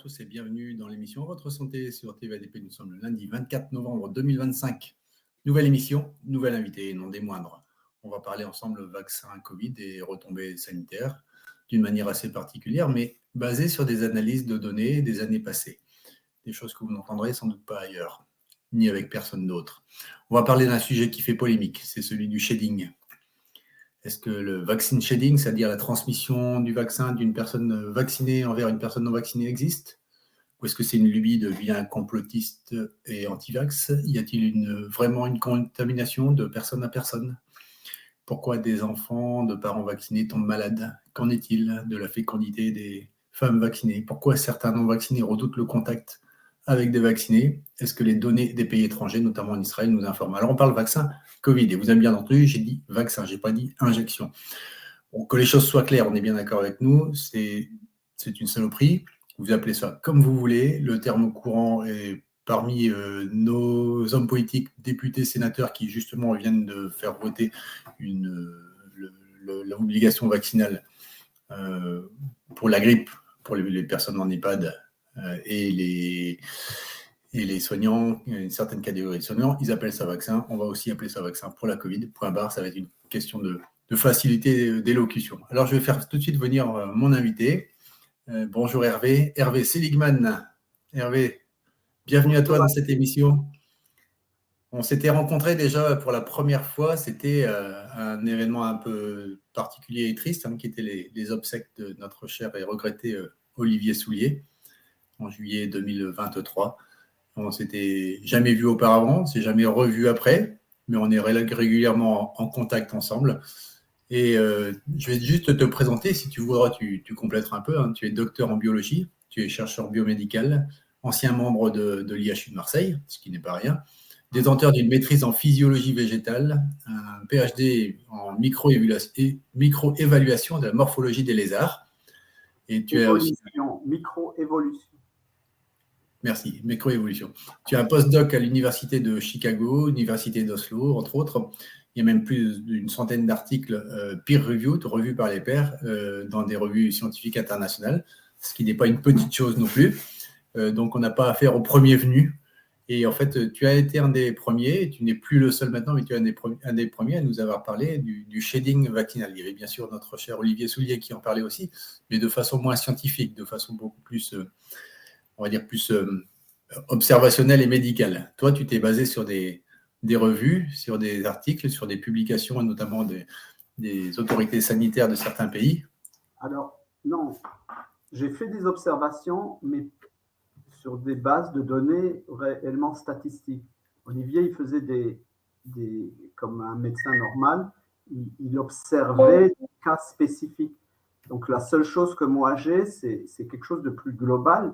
tous et bienvenue dans l'émission Votre Santé sur TVADP. Nous sommes le lundi 24 novembre 2025. Nouvelle émission, nouvel invité et non des moindres. On va parler ensemble vaccin Covid et retombées sanitaires d'une manière assez particulière, mais basée sur des analyses de données des années passées. Des choses que vous n'entendrez sans doute pas ailleurs, ni avec personne d'autre. On va parler d'un sujet qui fait polémique, c'est celui du shedding. Est-ce que le vaccine shedding, c'est-à-dire la transmission du vaccin d'une personne vaccinée envers une personne non vaccinée, existe? Ou est-ce que c'est une lubie de bien complotiste et anti-vax? Y a-t-il vraiment une contamination de personne à personne? Pourquoi des enfants de parents vaccinés tombent malades? Qu'en est-il de la fécondité des femmes vaccinées? Pourquoi certains non vaccinés redoutent le contact avec des vaccinés? Est-ce que les données des pays étrangers, notamment en Israël, nous informent? Alors on parle vaccin Covid, et vous avez bien entendu, j'ai dit vaccin, j'ai pas dit injection. Bon, que les choses soient claires, on est bien d'accord avec nous, c'est une saloperie. Vous appelez ça comme vous voulez. Le terme courant est parmi nos hommes politiques, députés, sénateurs qui justement viennent de faire voter l'obligation vaccinale pour la grippe, pour les personnes en EHPAD et les soignants, une certaine catégorie de soignants, ils appellent ça vaccin. On va aussi appeler ça vaccin pour la Covid. Point barre, ça va être une question de facilité d'élocution. Alors, je vais faire tout de suite venir mon invité. Bonjour Hervé. Hervé Seligman. Hervé, bienvenue à toi dans cette émission. On s'était rencontrés déjà pour la première fois. C'était un événement un peu particulier et triste, qui était les obsèques de notre cher et regretté Olivier Soulier en juillet 2023. On ne s'était jamais vu auparavant, on ne s'est jamais revu après, mais on est régulièrement en contact ensemble. Et je vais juste te présenter, si tu voudras, tu complèteras un peu. Tu es docteur en biologie, tu es chercheur biomédical, ancien membre de l'IHU de Marseille, ce qui n'est pas rien, détenteur d'une maîtrise en physiologie végétale, un PhD en micro-évaluation de la morphologie des lézards. Et tu as aussi... Micro-évolution. Merci, microévolution. Tu as un postdoc à l'université de Chicago, l'université d'Oslo, entre autres. Il y a même plus d'une centaine d'articles peer-reviewed, revus par les pairs, dans des revues scientifiques internationales, ce qui n'est pas une petite chose non plus. Donc, on n'a pas affaire au premier venu. Et en fait, tu as été un des premiers, tu n'es plus le seul maintenant, mais tu es un des premiers à nous avoir parlé du shedding vaccinal. Il y avait bien sûr notre cher Olivier Soulier qui en parlait aussi, mais de façon moins scientifique, de façon beaucoup plus... on va dire plus observationnel et médical. Toi, tu t'es basé sur des revues, sur des articles, sur des publications, notamment des autorités sanitaires de certains pays. Alors, non, j'ai fait des observations, mais sur des bases de données réellement statistiques. Olivier, il faisait comme un médecin normal, il observait des cas spécifiques. Donc, la seule chose que moi j'ai, c'est quelque chose de plus global,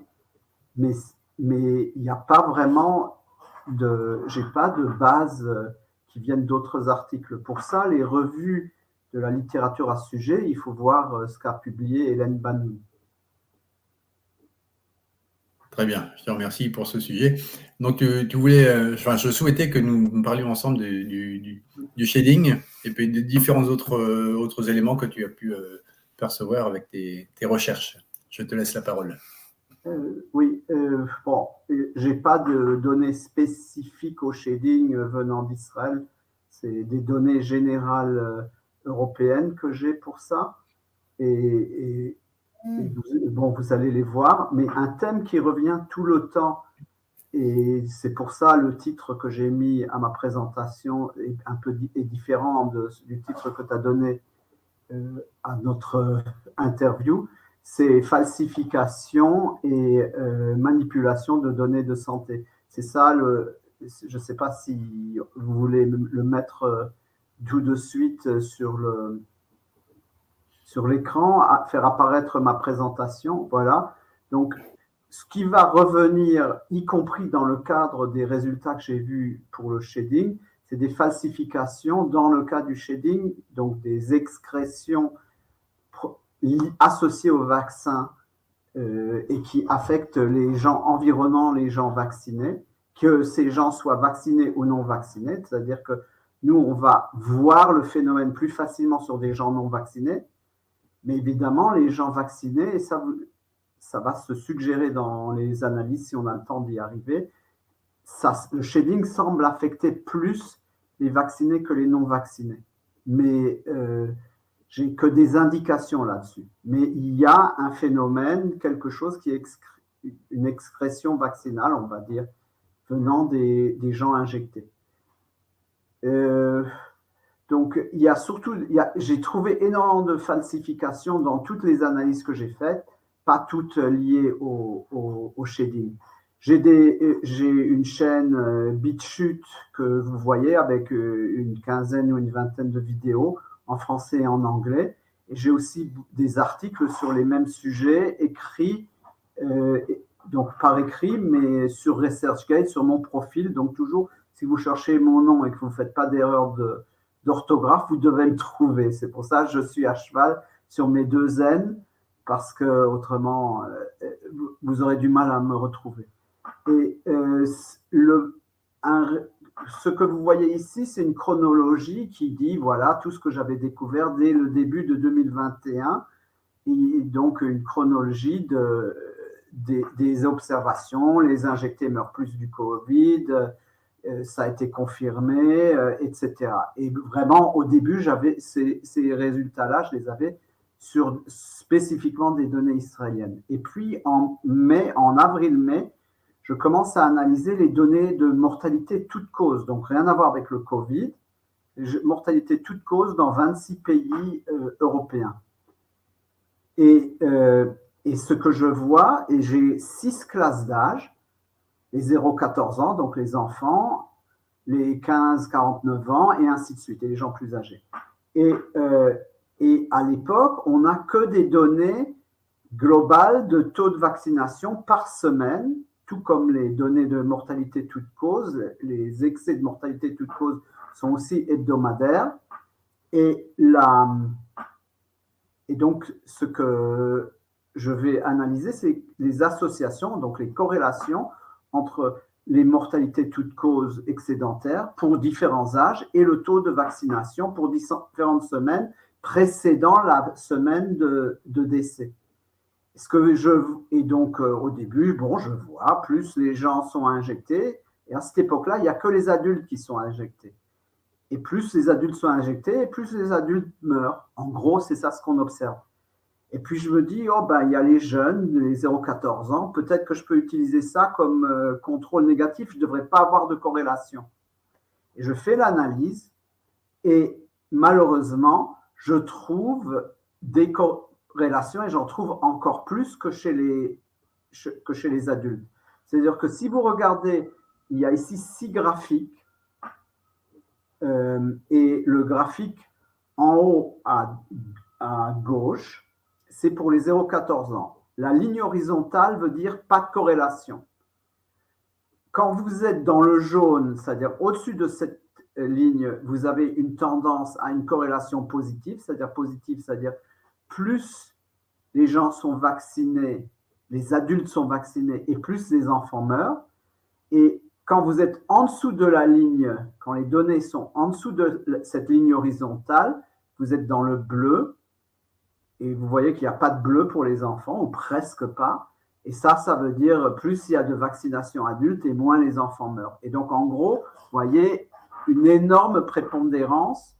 mais il n'y a pas vraiment j'ai pas de base qui viennent d'autres articles. Pour ça, les revues de la littérature à ce sujet, il faut voir ce qu'a publié Hélène Banoun. Très bien, je te remercie pour ce sujet. Donc, tu voulais, je souhaitais que nous parlions ensemble du shedding et puis de différents autres éléments que tu as pu percevoir avec tes recherches. Je te laisse la parole. Oui, bon, j'ai pas de données spécifiques au shedding venant d'Israël. C'est des données générales européennes que j'ai pour ça. Et vous allez les voir. Mais un thème qui revient tout le temps, et c'est pour ça le titre que j'ai mis à ma présentation est différent du titre que tu as donné à notre interview, c'est falsification et manipulation de données de santé. C'est ça, je ne sais pas si vous voulez le mettre tout de suite sur l'écran, faire apparaître ma présentation. Voilà. Donc, ce qui va revenir, y compris dans le cadre des résultats que j'ai vus pour le shedding, c'est des falsifications dans le cas du shedding, donc des excrétions associées au vaccin et qui affectent les gens environnant les gens vaccinés, que ces gens soient vaccinés ou non vaccinés, c'est-à-dire que nous, on va voir le phénomène plus facilement sur des gens non vaccinés, mais évidemment, les gens vaccinés, et ça, ça va se suggérer dans les analyses si on a le temps d'y arriver, le shading semble affecter plus les vaccinés que les non-vaccinés. Mais j'ai que des indications là-dessus. Mais il y a un phénomène, quelque chose qui est une excrétion vaccinale, on va dire, venant des gens injectés. Donc, il y a surtout, j'ai trouvé énormément de falsifications dans toutes les analyses que j'ai faites, pas toutes liées au shading. J'ai une chaîne BitChute que vous voyez avec une quinzaine ou une vingtaine de vidéos en français et en anglais. Et j'ai aussi des articles sur les mêmes sujets écrits, donc par écrit, mais sur ResearchGate, sur mon profil. Donc toujours, si vous cherchez mon nom et que vous ne faites pas d'erreur d'orthographe, vous devez me trouver. C'est pour ça que je suis à cheval sur mes 2 N, parce que autrement, vous aurez du mal à me retrouver. Et ce que vous voyez ici, c'est une chronologie qui dit, voilà, tout ce que j'avais découvert dès le début de 2021, et donc une chronologie des observations. Les injectés meurent plus du Covid, ça a été confirmé, etc. Et vraiment, au début, j'avais ces résultats-là, je les avais sur spécifiquement des données israéliennes. Et puis, en avril-mai, je commence à analyser les données de mortalité toute cause, donc rien à voir avec le Covid, mortalité toute cause dans 26 pays européens. Et ce que je vois, et j'ai 6 classes d'âge, les 0-14 ans, donc les enfants, les 15-49 ans, et ainsi de suite, et les gens plus âgés. Et à l'époque, on n'a que des données globales de taux de vaccination par semaine, tout comme les données de mortalité toute cause. Les excès de mortalité toute cause sont aussi hebdomadaires. Et donc, ce que je vais analyser, c'est les associations, donc les corrélations entre les mortalités toutes causes excédentaires pour différents âges et le taux de vaccination pour différentes semaines précédant la semaine de décès. Et donc, au début, je vois, plus les gens sont injectés, et à cette époque-là, il n'y a que les adultes qui sont injectés. Et plus les adultes sont injectés, et plus les adultes meurent. En gros, c'est ça ce qu'on observe. Et puis, je me dis, il y a les jeunes, les 0-14 ans, peut-être que je peux utiliser ça comme contrôle négatif, je ne devrais pas avoir de corrélation. Et je fais l'analyse, et malheureusement, je trouve des corrélations, et j'en trouve encore plus que chez les adultes. C'est-à-dire que si vous regardez, il y a ici 6 graphiques, et le graphique en haut à gauche, c'est pour les 0-14 ans. La ligne horizontale veut dire pas de corrélation. Quand vous êtes dans le jaune, c'est-à-dire au-dessus de cette ligne, vous avez une tendance à une corrélation positive, c'est-à-dire plus les gens sont vaccinés, les adultes sont vaccinés et plus les enfants meurent. Et quand vous êtes en dessous de la ligne, quand les données sont en dessous de cette ligne horizontale, vous êtes dans le bleu. Et vous voyez qu'il n'y a pas de bleu pour les enfants, ou presque pas. Et ça veut dire plus il y a de vaccination adulte et moins les enfants meurent. Et donc, en gros, vous voyez une énorme prépondérance,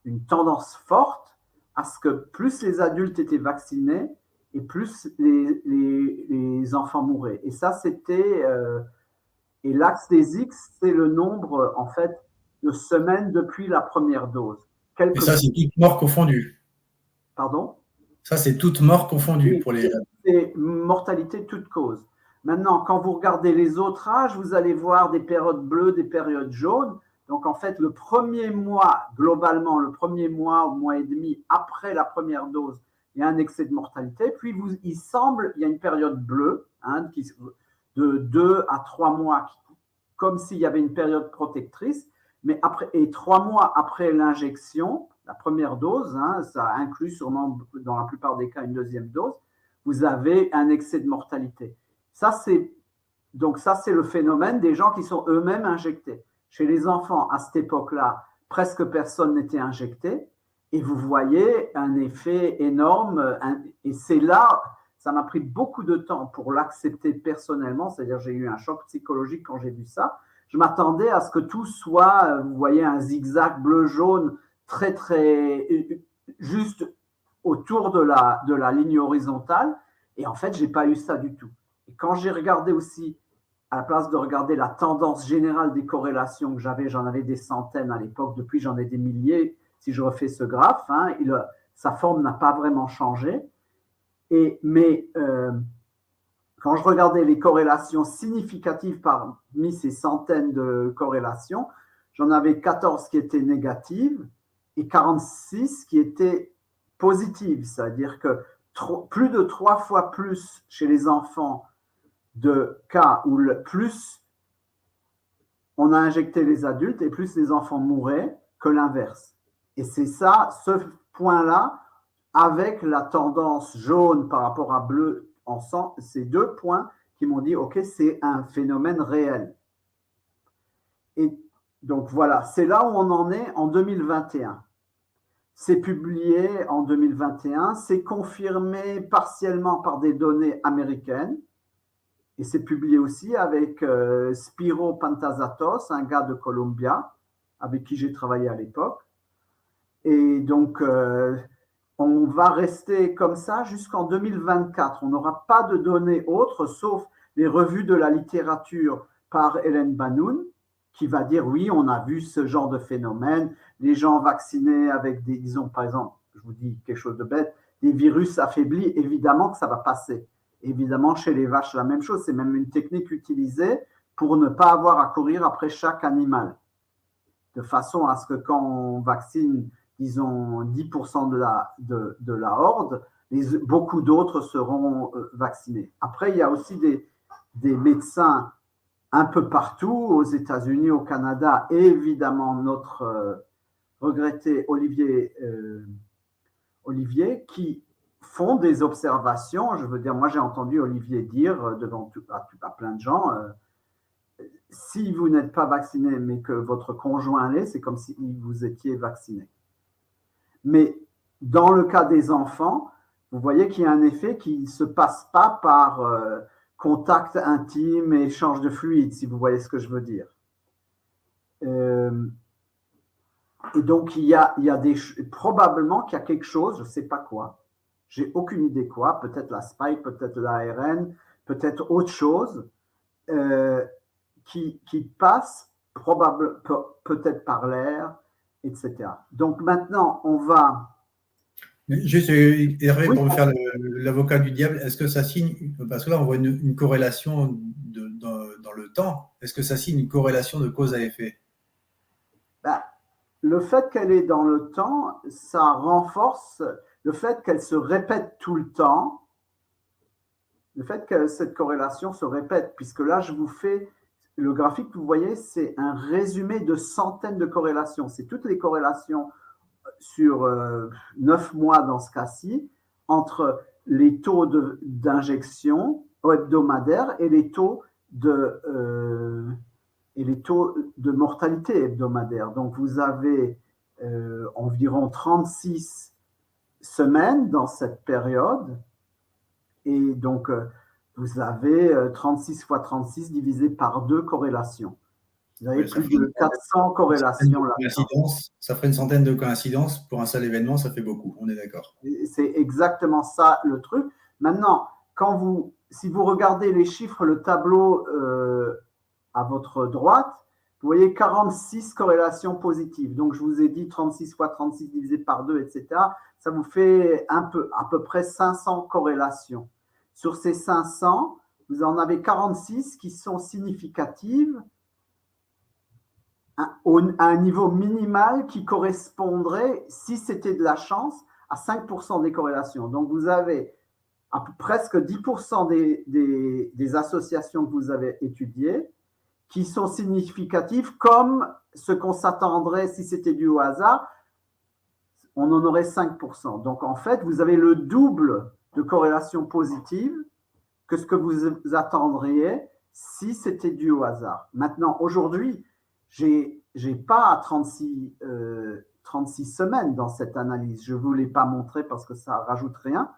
une tendance forte à ce que plus les adultes étaient vaccinés et plus les enfants mouraient. Et ça, c'était... et l'axe des X, c'est le nombre, en fait, de semaines depuis la première dose. Et ça, c'est toute mort confondue. Pardon? Ça, c'est toute mort confondue oui, pour les... C'est mortalité toute cause. Maintenant, quand vous regardez les autres âges, vous allez voir des périodes bleues, des périodes jaunes. Donc, en fait, le premier mois, globalement, le premier mois ou mois et demi après la première dose, il y a un excès de mortalité. Puis, il y a une période bleue, de 2 à 3 mois, comme s'il y avait une période protectrice. Et 3 mois après l'injection, la première dose, ça inclut sûrement dans la plupart des cas une deuxième dose, vous avez un excès de mortalité. Ça, c'est le phénomène des gens qui sont eux-mêmes injectés. Chez les enfants, à cette époque-là, presque personne n'était injecté. Et vous voyez un effet énorme. Et c'est là, Ça m'a pris beaucoup de temps pour l'accepter personnellement, c'est-à-dire j'ai eu un choc psychologique quand j'ai vu ça. Je m'attendais à ce que tout soit, vous voyez, un zigzag bleu-jaune très, très juste autour de la ligne horizontale. Et en fait, je n'ai pas eu ça du tout. Et quand j'ai regardé aussi, à la place de regarder la tendance générale des corrélations que j'en avais des centaines à l'époque, depuis j'en ai des milliers, si je refais ce graphe, hein, sa forme n'a pas vraiment changé. Mais quand je regardais les corrélations significatives parmi ces centaines de corrélations, j'en avais 14 qui étaient négatives et 46 qui étaient positives, c'est-à-dire que plus de 3 fois plus chez les enfants de cas où plus on a injecté les adultes et plus les enfants mouraient que l'inverse. Et c'est ça, ce point-là, avec la tendance jaune par rapport à bleu en sang, ces 2 points qui m'ont dit, OK, c'est un phénomène réel. Et donc voilà, c'est là où on en est en 2021. C'est publié en 2021, c'est confirmé partiellement par des données américaines, et c'est publié aussi avec Spiro Pantazatos, un gars de Columbia, avec qui j'ai travaillé à l'époque. Et donc, on va rester comme ça jusqu'en 2024. On n'aura pas de données autres, sauf les revues de la littérature par Hélène Banoun, qui va dire, oui, on a vu ce genre de phénomène, les gens vaccinés avec des, disons, par exemple, je vous dis quelque chose de bête, des virus affaiblis, évidemment que ça va passer. Évidemment, chez les vaches, la même chose. C'est même une technique utilisée pour ne pas avoir à courir après chaque animal, de façon à ce que quand on vaccine, disons, 10% de la horde, beaucoup d'autres seront vaccinés. Après, il y a aussi des médecins un peu partout, aux États-Unis, au Canada, et évidemment notre regretté Olivier, qui font des observations. Je veux dire, moi j'ai entendu Olivier dire devant à plein de gens, si vous n'êtes pas vacciné mais que votre conjoint l'est, c'est comme si vous étiez vacciné. Mais dans le cas des enfants, vous voyez qu'il y a un effet qui ne se passe pas par contact intime et échange de fluide, si vous voyez ce que je veux dire. Et donc, il y a probablement qu'il y a quelque chose, je ne sais pas quoi, j'ai aucune idée quoi, peut-être la spike, peut-être l'ARN, peut-être autre chose, qui passe peut-être par l'air, etc. Donc maintenant, on va... Juste, Hervé, pour me faire l'avocat du diable, est-ce que ça signe, parce que là on voit une corrélation dans le temps, est-ce que ça signe une corrélation de cause à effet? Le fait qu'elle est dans le temps, ça renforce le fait qu'elle se répète tout le temps, le fait que cette corrélation se répète, puisque là je vous fais le graphique que vous voyez, c'est un résumé de centaines de corrélations, c'est toutes les corrélations sur 9 mois dans ce cas-ci, entre les taux d'injection hebdomadaires et les taux de mortalité hebdomadaire. Donc, vous avez environ 36 semaines dans cette période. Et donc, vous avez 36 fois 36 divisé par 2 corrélations. Vous avez plus de 400 corrélations là. Ça ferait une centaine de coïncidences. Pour un seul événement, ça fait beaucoup. On est d'accord. C'est exactement ça le truc. Maintenant, si vous regardez les chiffres, le tableau à votre droite, vous voyez 46 corrélations positives. Donc, je vous ai dit 36 fois 36 divisé par 2, etc. Ça vous fait à peu près 500 corrélations. Sur ces 500, vous en avez 46 qui sont significatives à un niveau minimal qui correspondrait, si c'était de la chance, à 5% des corrélations. Donc, vous avez presque 10% des associations que vous avez étudiées qui sont significatives, comme ce qu'on s'attendrait si c'était dû au hasard, on en aurait 5%. Donc, en fait, vous avez le double de corrélations positives que ce que vous attendriez si c'était dû au hasard. Maintenant, aujourd'hui, j'ai pas 36 semaines dans cette analyse. Je ne vous l'ai pas montré parce que ça ne rajoute rien.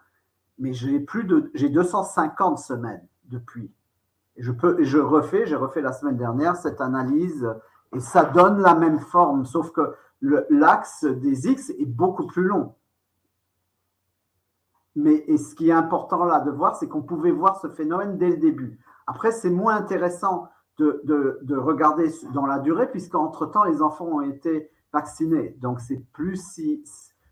mais j'ai 250 semaines depuis. Et j'ai refait la semaine dernière cette analyse et ça donne la même forme, sauf que l'axe des X est beaucoup plus long. Et ce qui est important là de voir, c'est qu'on pouvait voir ce phénomène dès le début. Après, c'est moins intéressant de regarder dans la durée, puisqu'entre-temps, les enfants ont été vaccinés. Donc,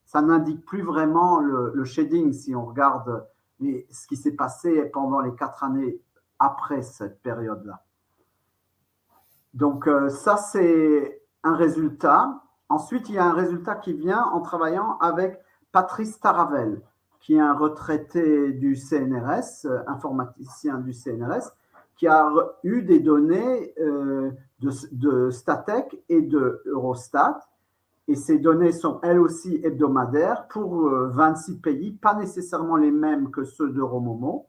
ça n'indique plus vraiment le shading si on regarde ce qui s'est passé pendant les 4 années après cette période-là. Donc, ça, c'est un résultat. Ensuite, il y a un résultat qui vient en travaillant avec Patrice Taravel, qui est un retraité du CNRS, informaticien du CNRS, qui a eu des données de Statec et de Eurostat. Et ces données sont elles aussi hebdomadaires pour 26 pays, pas nécessairement les mêmes que ceux d'Euromomo.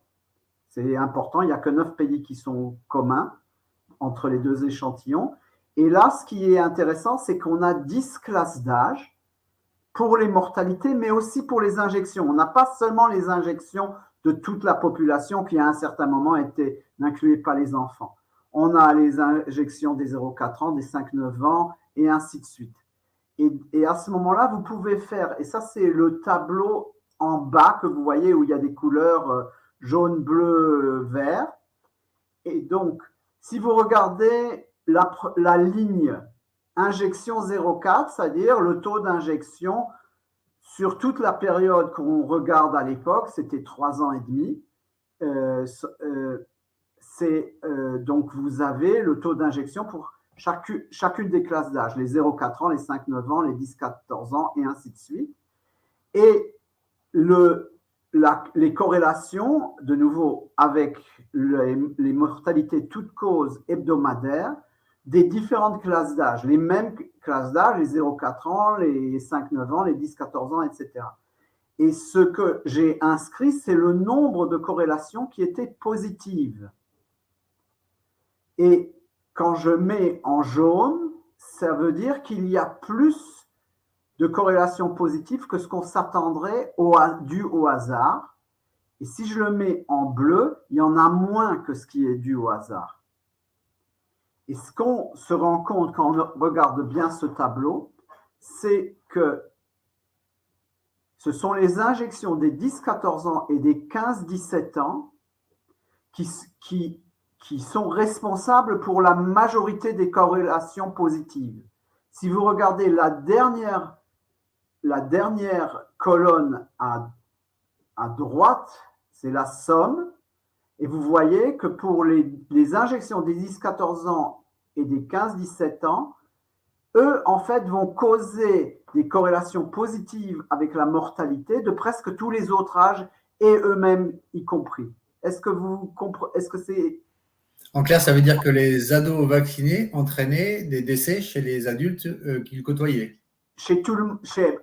C'est important, il n'y a que 9 pays qui sont communs entre les deux échantillons. Et là, ce qui est intéressant, c'est qu'on a 10 classes d'âge pour les mortalités, mais aussi pour les injections. On n'a pas seulement les injections de toute la population qui, à un certain moment, n'incluait pas les enfants. On a les injections des 0,4 ans, des 5-9 ans, et ainsi de suite. Et à ce moment-là, vous pouvez faire, et ça, c'est le tableau en bas que vous voyez où il y a des couleurs jaune, bleu, vert. Et donc, si vous regardez la ligne injection 0,4, c'est-à-dire le taux d'injection sur toute la période qu'on regarde à l'époque, c'était 3 ans et demi. Donc, vous avez le taux d'injection pour chacune des classes d'âge, les 0,4 ans, les 5-9 ans, les 10-14 ans, et ainsi de suite. Et les corrélations, de nouveau, avec les mortalités toutes causes hebdomadaires des différentes classes d'âge, les mêmes classes d'âge, les 0,4 ans, les 5-9 ans, les 10-14 ans, etc. Et ce que j'ai inscrit, c'est le nombre de corrélations qui étaient positives. Et quand je mets en jaune, ça veut dire qu'il y a plus de corrélations positives que ce qu'on s'attendrait dû au hasard. Et si je le mets en bleu, il y en a moins que ce qui est dû au hasard. Et ce qu'on se rend compte quand on regarde bien ce tableau, c'est que ce sont les injections des 10-14 ans et des 15-17 ans qui sont responsables pour la majorité des corrélations positives. Si vous regardez la dernière colonne à droite, c'est la somme. Et vous voyez que pour les injections des 10-14 ans et des 15-17 ans, eux, en fait, vont causer des corrélations positives avec la mortalité de presque tous les autres âges et eux-mêmes y compris. Est-ce que vous comprenez? Est-ce que c'est... En clair, ça veut dire que les ados vaccinés entraînaient des décès chez les adultes qu'ils côtoyaient. Chez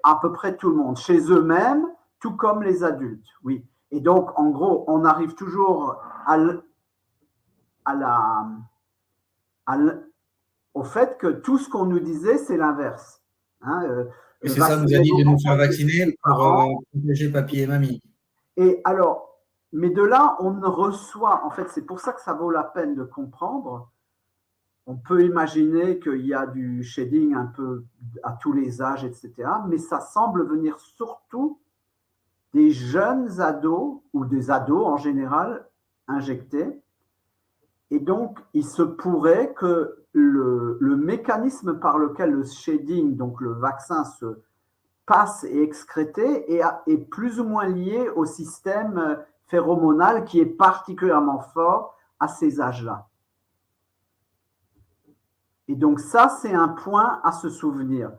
à peu près tout le monde, chez eux-mêmes, tout comme les adultes, oui. Et donc, en gros, on arrive toujours au fait que tout ce qu'on nous disait, c'est l'inverse. Et c'est ça, nous a dit de nous faire vacciner pour protéger papy et mamie. Et alors, mais de là, on reçoit, en fait, c'est pour ça que ça vaut la peine de comprendre. On peut imaginer qu'il y a du shading un peu à tous les âges, etc. Mais ça semble venir surtout des jeunes ados ou des ados en général injectés. Et donc, il se pourrait que le mécanisme par lequel le shading, donc le vaccin, se passe et excrété est plus ou moins lié au système phéromonal qui est particulièrement fort à ces âges-là. Et donc ça, c'est un point à se souvenir.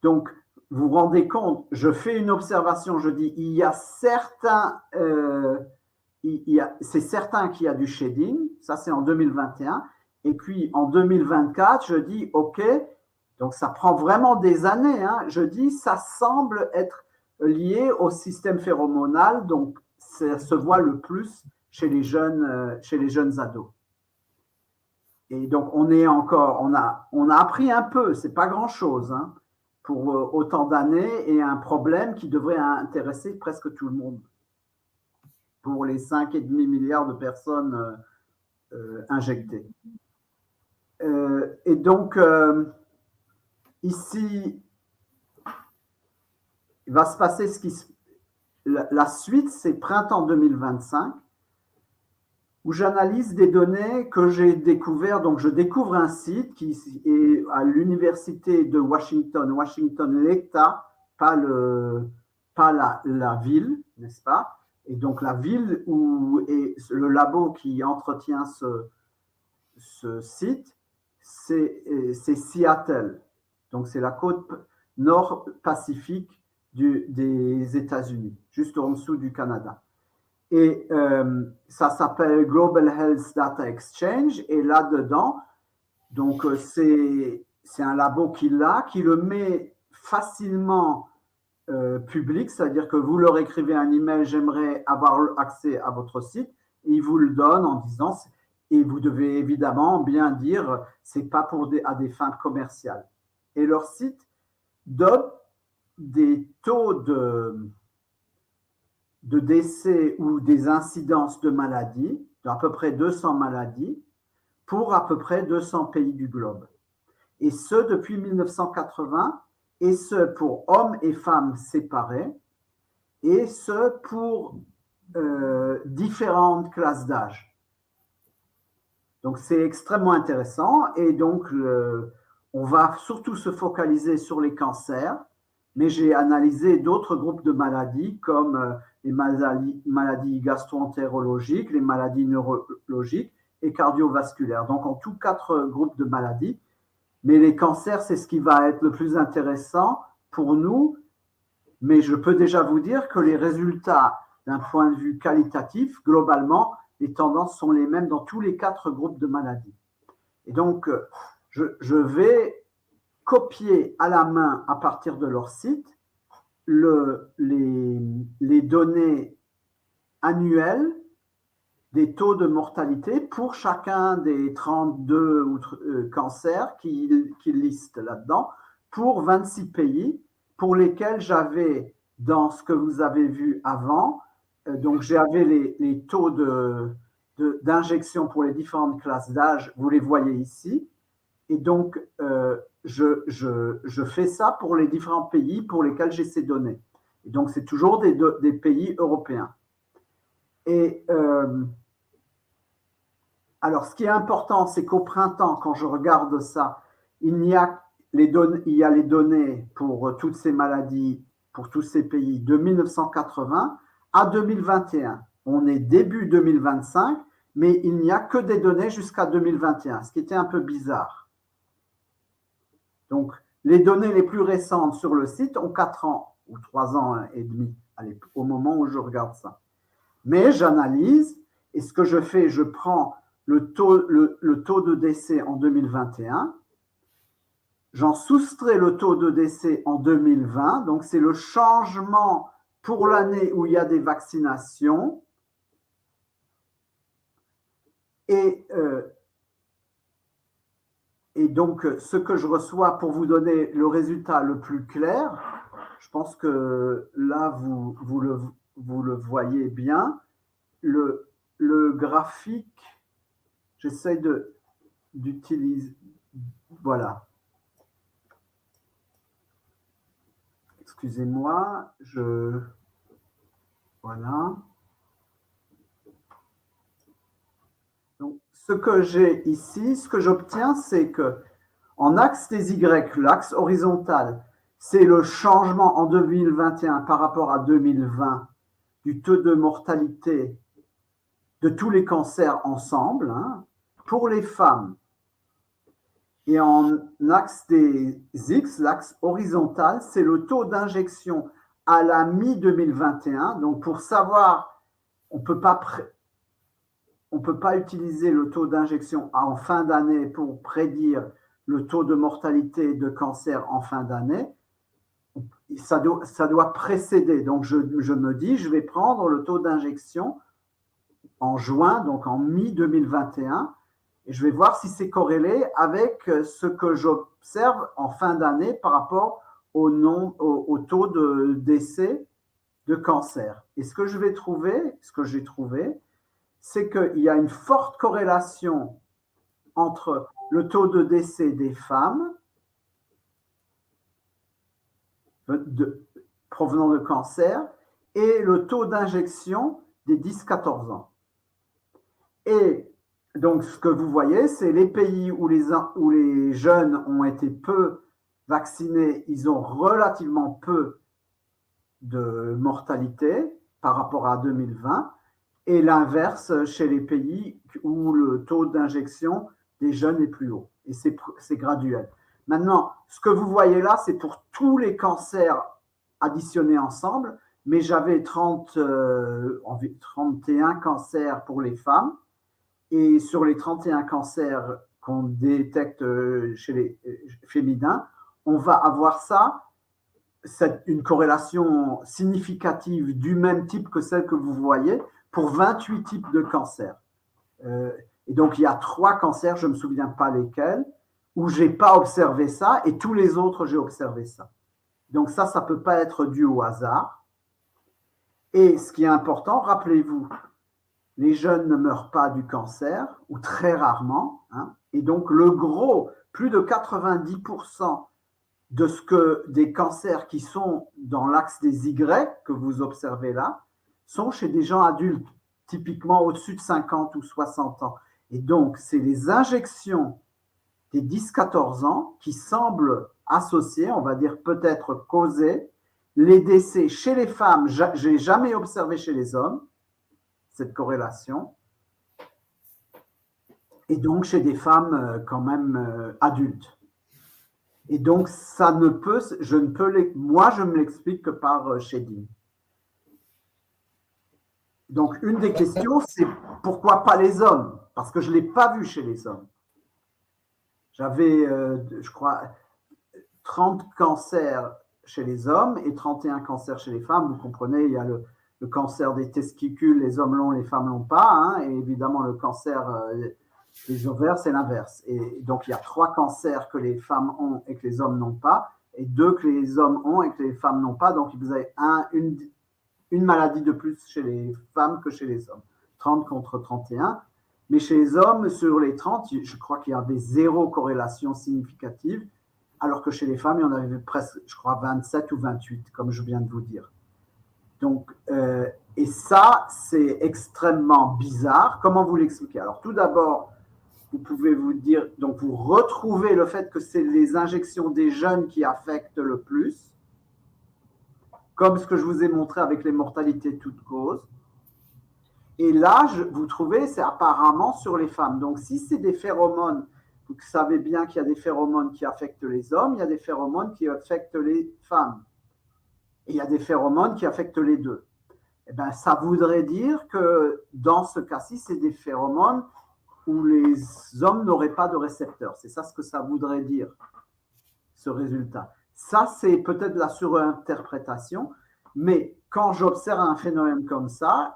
Donc, vous vous rendez compte, je fais une observation, je dis, il y a certains, c'est certain qu'il y a du shading, ça c'est en 2021, et puis en 2024, je dis, ok, donc ça prend vraiment des années, je dis, ça semble être lié au système phéromonal, donc ça se voit le plus chez les jeunes ados. Et donc, on a appris un peu, c'est pas grand-chose pour autant d'années et un problème qui devrait intéresser presque tout le monde. pour les 5,5 milliards de personnes injectées. Et donc, ici, il va se passer la suite, c'est printemps 2025, où j'analyse des données que j'ai découvertes. Donc, je découvre un site qui est à l'université de Washington, l'État, pas la ville, n'est-ce pas? Et donc, la ville où est le labo qui entretient ce site, c'est Seattle. Donc, c'est la côte nord-pacifique des États-Unis, juste en dessous du Canada. Et ça s'appelle Global Health Data Exchange. Et là-dedans, donc c'est un labo qui le met facilement public, c'est-à-dire que vous leur écrivez un email, j'aimerais avoir accès à votre site, et ils vous le donnent en disant, et vous devez évidemment bien dire, c'est pas à des fins commerciales. Et leur site donne des taux de décès ou des incidences de maladies, d'à peu près 200 maladies, pour à peu près 200 pays du globe. Et ce, depuis 1980, et ce, pour hommes et femmes séparés, et ce, pour différentes classes d'âge. Donc, c'est extrêmement intéressant. Et donc, on va surtout se focaliser sur les cancers, mais j'ai analysé d'autres groupes de maladies comme les maladies gastro-entérologiques, les maladies neurologiques et cardiovasculaires. Donc, en tout 4 groupes de maladies. Mais les cancers, c'est ce qui va être le plus intéressant pour nous. Mais je peux déjà vous dire que les résultats, d'un point de vue qualitatif, globalement, les tendances sont les mêmes dans tous les 4 groupes de maladies. Et donc, je vais copier à la main, à partir de leur site, les données annuelles des taux de mortalité pour chacun des 32 cancers qu'ils listent là-dedans, pour 26 pays, pour lesquels j'avais, dans ce que vous avez vu avant, donc j'avais les taux d'injection pour les différentes classes d'âge, vous les voyez ici, et donc je fais ça pour les différents pays pour lesquels j'ai ces données. Et donc c'est toujours des pays européens. Et alors, ce qui est important, c'est qu'au printemps, quand je regarde ça, il y a les données pour toutes ces maladies, pour tous ces pays, de 1980 à 2021. On est début 2025, mais il n'y a que des données jusqu'à 2021, ce qui était un peu bizarre. Donc, les données les plus récentes sur le site ont 4 ans ou 3 ans et demi au moment où je regarde ça. Mais j'analyse, et ce que je fais, je prends le taux de décès en 2021, j'en soustrais le taux de décès en 2020, donc c'est le changement pour l'année où il y a des vaccinations, et donc ce que je reçois, pour vous donner le résultat le plus clair, je pense que là vous le voyez bien, le graphique, j'essaie d'utiliser, voilà. Excusez-moi, voilà. Donc, ce que j'ai ici, ce que j'obtiens, c'est que en axe des Y, l'axe horizontal, c'est le changement en 2021 par rapport à 2020 du taux de mortalité de tous les cancers ensemble, hein, pour les femmes. Et en axe des X, l'axe horizontal, c'est le taux d'injection à la mi-2021. Donc, pour savoir, on ne peut pas utiliser le taux d'injection en fin d'année pour prédire le taux de mortalité de cancer en fin d'année. Ça doit précéder. Donc, je me dis, je vais prendre le taux d'injection en juin, donc en mi-2021, et je vais voir si c'est corrélé avec ce que j'observe en fin d'année par rapport au taux de décès de cancer. Et ce que j'ai trouvé, c'est qu'il y a une forte corrélation entre le taux de décès des femmes provenant de cancer et le taux d'injection des 10-14 ans. Et donc, ce que vous voyez, c'est les pays où les jeunes ont été peu vaccinés, ils ont relativement peu de mortalité par rapport à 2020, et l'inverse chez les pays où le taux d'injection des jeunes est plus haut. Et c'est graduel. Maintenant, ce que vous voyez là, c'est pour tous les cancers additionnés ensemble, mais j'avais 31 cancers pour les femmes, et sur les 31 cancers qu'on détecte chez les féminins, on va avoir une corrélation significative du même type que celle que vous voyez pour 28 types de cancers. Et donc, il y a 3 cancers, je ne me souviens pas lesquels, où je n'ai pas observé ça, et tous les autres, j'ai observé ça. Donc ça ne peut pas être dû au hasard. Et ce qui est important, rappelez-vous, les jeunes ne meurent pas du cancer, ou très rarement, hein, et donc le gros, plus de 90% des cancers qui sont dans l'axe des Y, que vous observez là, sont chez des gens adultes, typiquement au-dessus de 50 ou 60 ans. Et donc, c'est les injections des 10-14 ans qui semblent associer, on va dire peut-être causer, les décès chez les femmes. Je n'ai jamais observé chez les hommes cette corrélation. Et donc chez des femmes quand même adultes. Et donc ça ne peut, moi je me l'explique que par shading. Donc une des questions c'est pourquoi pas les hommes? Parce que je ne l'ai pas vu chez les hommes. J'avais, je crois, 30 cancers chez les hommes et 31 cancers chez les femmes. Vous comprenez, il y a le cancer des testicules, les hommes l'ont, les femmes l'ont pas, hein, et évidemment le cancer des ovaires, c'est l'inverse. Et donc il y a 3 cancers que les femmes ont et que les hommes n'ont pas, et 2 que les hommes ont et que les femmes n'ont pas. Donc vous avez une maladie de plus chez les femmes que chez les hommes. 30 contre 31. Mais chez les hommes, sur les 30, je crois qu'il y avait 0 corrélation significative, alors que chez les femmes, il y en avait presque, je crois, 27 ou 28, comme je viens de vous dire. Donc, et ça, c'est extrêmement bizarre. Comment vous l'expliquez? Alors, tout d'abord, vous pouvez vous dire, donc vous retrouvez le fait que c'est les injections des jeunes qui affectent le plus, comme ce que je vous ai montré avec les mortalités toutes causes. Et là, vous trouvez, c'est apparemment sur les femmes. Donc, si c'est des phéromones, vous savez bien qu'il y a des phéromones qui affectent les hommes, il y a des phéromones qui affectent les femmes. Et il y a des phéromones qui affectent les deux. Eh bien, ça voudrait dire que dans ce cas-ci, c'est des phéromones où les hommes n'auraient pas de récepteurs. C'est ça ce que ça voudrait dire, ce résultat. Ça, c'est peut-être la surinterprétation, mais quand j'observe un phénomène comme ça,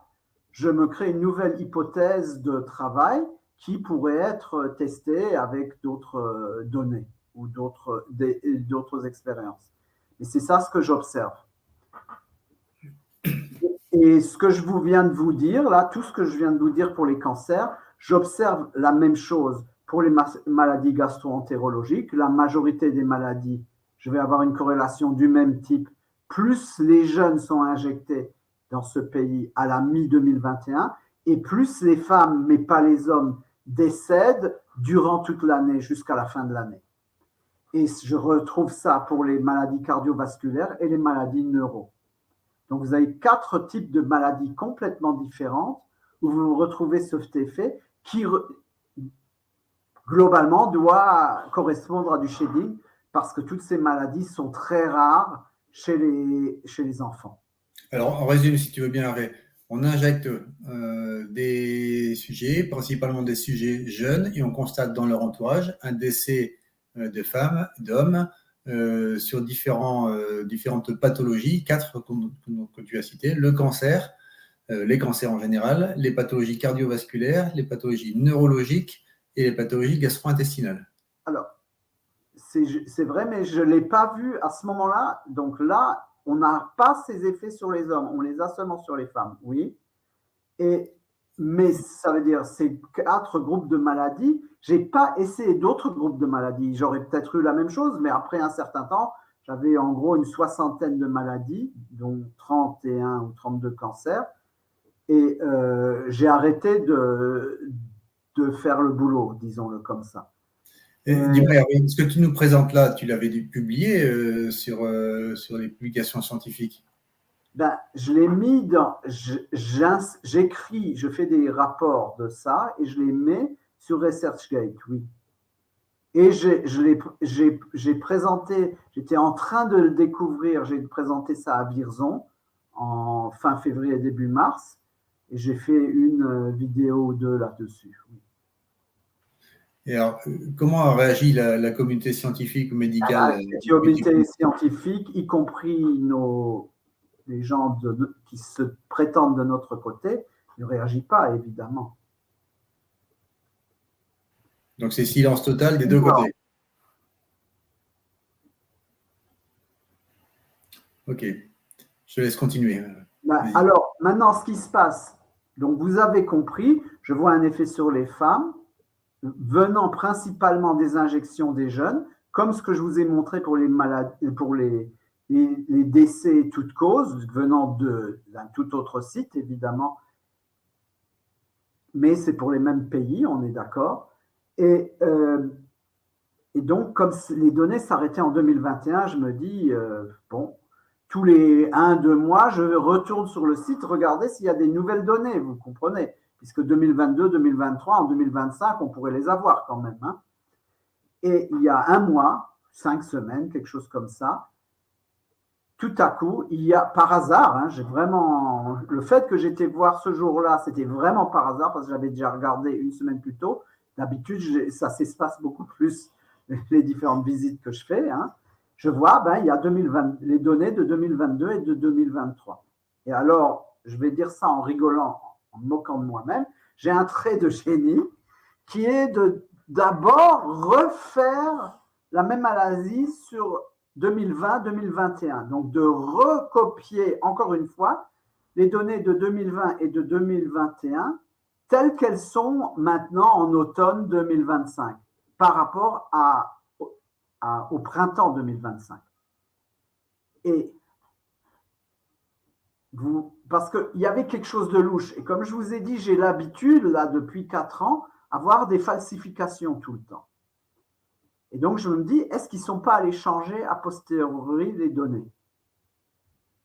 je me crée une nouvelle hypothèse de travail qui pourrait être testée avec d'autres données ou d'autres expériences. Et c'est ça ce que j'observe. Et ce que je viens de vous dire, là, tout ce que je viens de vous dire pour les cancers, j'observe la même chose pour les maladies gastro-entérologiques. La majorité des maladies, je vais avoir une corrélation du même type. Plus les jeunes sont injectés dans ce pays à la mi-2021, et plus les femmes, mais pas les hommes, décèdent durant toute l'année, jusqu'à la fin de l'année. Et je retrouve ça pour les maladies cardiovasculaires et les maladies neuro. Donc, vous avez 4 types de maladies complètement différentes où vous retrouvez cet effet qui, globalement, doit correspondre à du shading parce que toutes ces maladies sont très rares chez les enfants. Alors, en résumé, si tu veux bien, Hervé, on injecte des sujets, principalement des sujets jeunes, et on constate dans leur entourage un décès de femmes, d'hommes, sur différentes pathologies, 4 que tu as citées, le cancer, les cancers en général, les pathologies cardiovasculaires, les pathologies neurologiques et les pathologies gastro-intestinales. Alors, c'est vrai, mais je ne l'ai pas vu à ce moment-là. Donc là, On n'a pas ces effets sur les hommes, on les a seulement sur les femmes, oui. Mais ça veut dire ces 4 groupes de maladies, je n'ai pas essayé d'autres groupes de maladies. J'aurais peut-être eu la même chose, mais après un certain temps, j'avais en gros une 60aine de maladies, dont 31 ou 32 cancers, et j'ai arrêté de faire le boulot, disons-le comme ça. Dis-moi, Hervé, ce que tu nous présentes là, tu l'avais publié sur les publications scientifiques? Ben, je l'ai mis dans. J'écris, je fais des rapports de ça et je les mets sur ResearchGate, oui. Et j'ai présenté, j'étais en train de le découvrir, j'ai présenté ça à Vierzon en fin février, début mars, et j'ai fait une vidéo ou 2 là-dessus. Oui. Et alors, comment a réagi la communauté scientifique ou médicale? La communauté scientifique, y compris les gens qui se prétendent de notre côté, ne réagit pas, évidemment. Donc, c'est silence total des deux côtés. Ok, je te laisse continuer. Alors, maintenant, ce qui se passe, donc vous avez compris, je vois un effet sur les femmes, venant principalement des injections des jeunes, comme ce que je vous ai montré pour les maladies, pour les décès toutes causes, venant d'un tout autre site, évidemment, mais c'est pour les mêmes pays, on est d'accord. Et donc, comme les données s'arrêtaient en 2021, je me dis, bon, tous les 1-2 mois, je retourne sur le site, regarder s'il y a des nouvelles données, vous comprenez, puisque 2022, 2023, en 2025, on pourrait les avoir quand même. Hein. Et il y a 1 mois, 5 semaines, quelque chose comme ça, tout à coup, il y a, par hasard, hein, j'ai vraiment, le fait que j'étais voir ce jour-là, c'était vraiment par hasard, parce que j'avais déjà regardé 1 semaine plus tôt. D'habitude, ça s'espace beaucoup plus, les différentes visites que je fais. Hein. Je vois, il y a les données de 2022 et de 2023. Et alors, je vais dire ça en rigolant, en me moquant de moi-même, j'ai un trait de génie qui est d'abord refaire la même maladie sur 2020-2021. Donc, de recopier, encore une fois, les données de 2020 et de 2021 telles qu'elles sont maintenant en automne 2025 par rapport au printemps 2025. Et parce qu'il y avait quelque chose de louche. Et comme je vous ai dit, j'ai l'habitude, là, depuis 4 ans, à voir des falsifications tout le temps. Et donc, je me dis, est-ce qu'ils ne sont pas allés changer a posteriori les données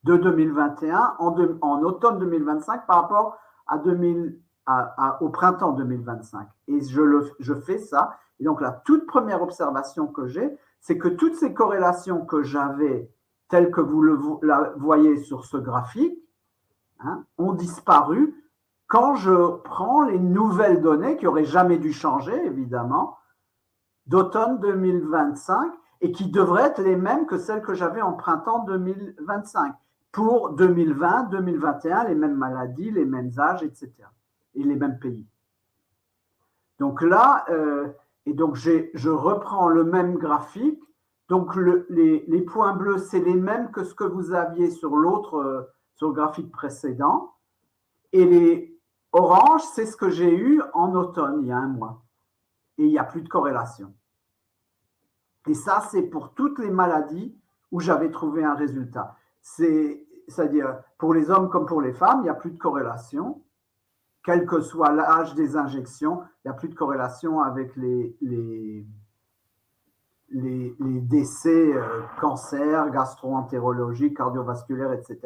de 2021 en automne 2025 par rapport au printemps 2025? Et je fais ça. Et donc, la toute première observation que j'ai, c'est que toutes ces corrélations que j'avais, telles que vous la voyez sur ce graphique, hein, ont disparu quand je prends les nouvelles données qui n'auraient jamais dû changer, évidemment, d'automne 2025 et qui devraient être les mêmes que celles que j'avais en printemps 2025. Pour 2020, 2021, les mêmes maladies, les mêmes âges, etc. Et les mêmes pays. Donc là, et donc je reprends le même graphique. Donc les points bleus, c'est les mêmes que ce que vous aviez sur sur le graphique précédent. Et les oranges, c'est ce que j'ai eu en automne, il y a 1 mois. Et il n'y a plus de corrélation. Et ça, c'est pour toutes les maladies où j'avais trouvé un résultat. C'est-à-dire, pour les hommes comme pour les femmes, il n'y a plus de corrélation. Quel que soit l'âge des injections, il n'y a plus de corrélation avec les décès, cancer, gastro-entérologie, cardiovasculaire, etc.,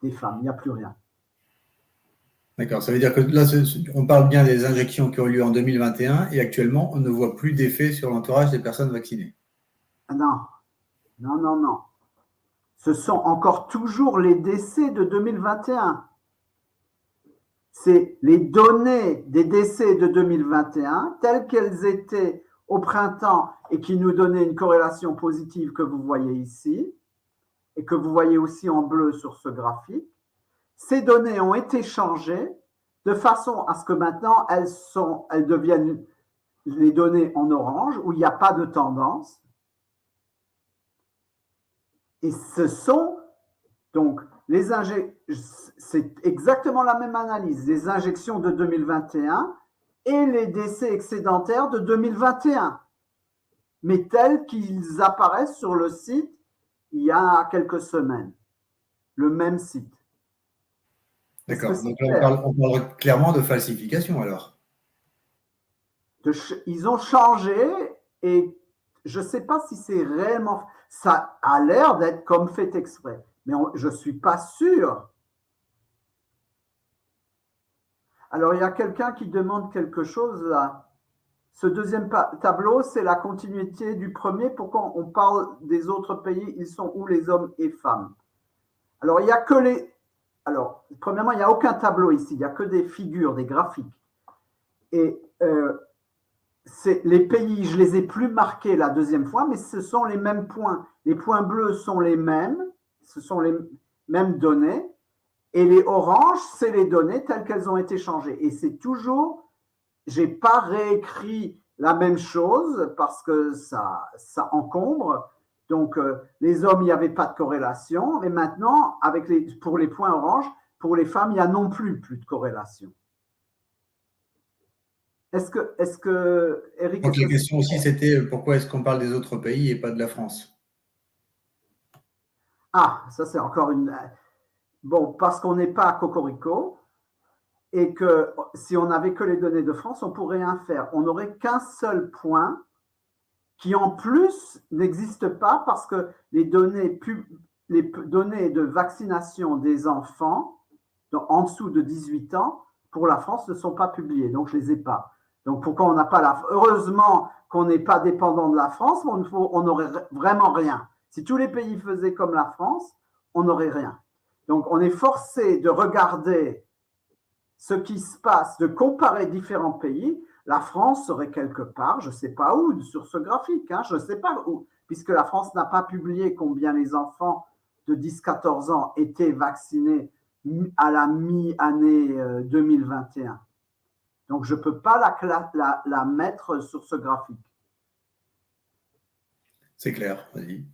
des femmes. Il n'y a plus rien. D'accord, ça veut dire que là, on parle bien des injections qui ont eu lieu en 2021 et actuellement, on ne voit plus d'effet sur l'entourage des personnes vaccinées. Non, non, non, non. Ce sont encore toujours les décès de 2021. C'est les données des décès de 2021 telles qu'elles étaient au printemps et qui nous donnaient une corrélation positive que vous voyez ici et que vous voyez aussi en bleu sur ce graphique. Ces données ont été changées de façon à ce que maintenant elles deviennent les données en orange où il n'y a pas de tendance. Et ce sont Donc, c'est exactement la même analyse, les injections de 2021 et les décès excédentaires de 2021, mais tels qu'ils apparaissent sur le site il y a quelques semaines, le même site. D'accord. Donc là, on parle clairement de falsification alors. Ils ont changé et je ne sais pas si c'est réellement. Ça a l'air d'être comme fait exprès, mais je ne suis pas sûr. Alors, il y a quelqu'un qui demande quelque chose là. Ce deuxième tableau, c'est la continuité du premier. Pourquoi on parle des autres pays? Ils sont où les hommes et femmes? Alors, il n'y a que les. Alors, premièrement, il n'y a aucun tableau ici. Il n'y a que des figures, des graphiques. Et les pays, je ne les ai plus marqués la deuxième fois, mais ce sont les mêmes points. Les points bleus sont les mêmes. Ce sont les mêmes données. Et les oranges, c'est les données telles qu'elles ont été changées. Et c'est toujours, je n'ai pas réécrit la même chose parce que ça encombre. Donc, les hommes, il n'y avait pas de corrélation. Mais maintenant, pour les points oranges, pour les femmes, il n'y a non plus de corrélation. Est-ce que Eric... Donc, la question aussi, c'était pourquoi est-ce qu'on parle des autres pays et pas de la France? Ah, ça, c'est encore une... Bon, parce qu'on n'est pas à Cocorico et que si on n'avait que les données de France, on ne pourrait rien faire. On n'aurait qu'un seul point qui, en plus, n'existe pas parce que les données de vaccination des enfants en dessous de 18 ans, pour la France, ne sont pas publiées. Donc, je ne les ai pas. Donc, pourquoi on n'a pas la... Heureusement qu'on n'est pas dépendant de la France, on n'aurait vraiment rien. Si tous les pays faisaient comme la France, on n'aurait rien. Donc, on est forcé de regarder ce qui se passe, de comparer différents pays. La France serait quelque part, je ne sais pas où, sur ce graphique, je ne sais pas où, puisque la France n'a pas publié combien les enfants de 10-14 ans étaient vaccinés à la mi-année 2021. Donc, je ne peux pas la mettre sur ce graphique. C'est clair, vas-y.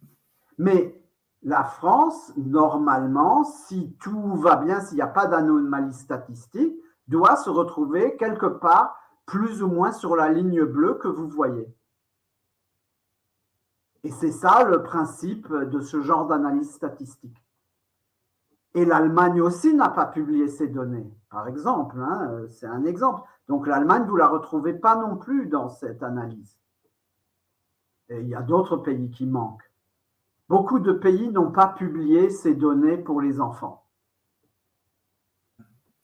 Mais la France, normalement, si tout va bien, s'il n'y a pas d'anomalie statistique, doit se retrouver quelque part plus ou moins sur la ligne bleue que vous voyez. Et c'est ça le principe de ce genre d'analyse statistique. Et l'Allemagne aussi n'a pas publié ces données, par exemple. C'est un exemple. Donc l'Allemagne, vous ne la retrouvez pas non plus dans cette analyse. Et il y a d'autres pays qui manquent. Beaucoup de pays n'ont pas publié ces données pour les enfants.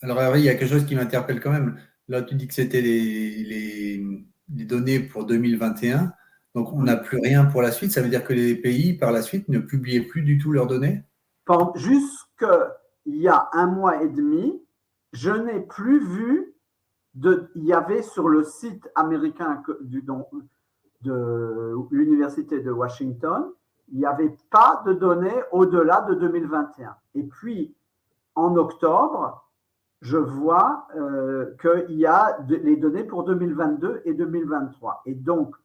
Alors, Hervé, il y a quelque chose qui m'interpelle quand même. Là, tu dis que c'était les données pour 2021. Donc, on n'a plus rien pour la suite. Ça veut dire que les pays, par la suite, ne publiaient plus du tout leurs données? Jusqu'il y a 1 mois et demi, je n'ai plus vu il y avait sur le site américain de l'Université de Washington, il n'y avait pas de données au-delà de 2021. Et puis, en octobre, je vois qu'il y a les données pour 2022 et 2023. Et donc,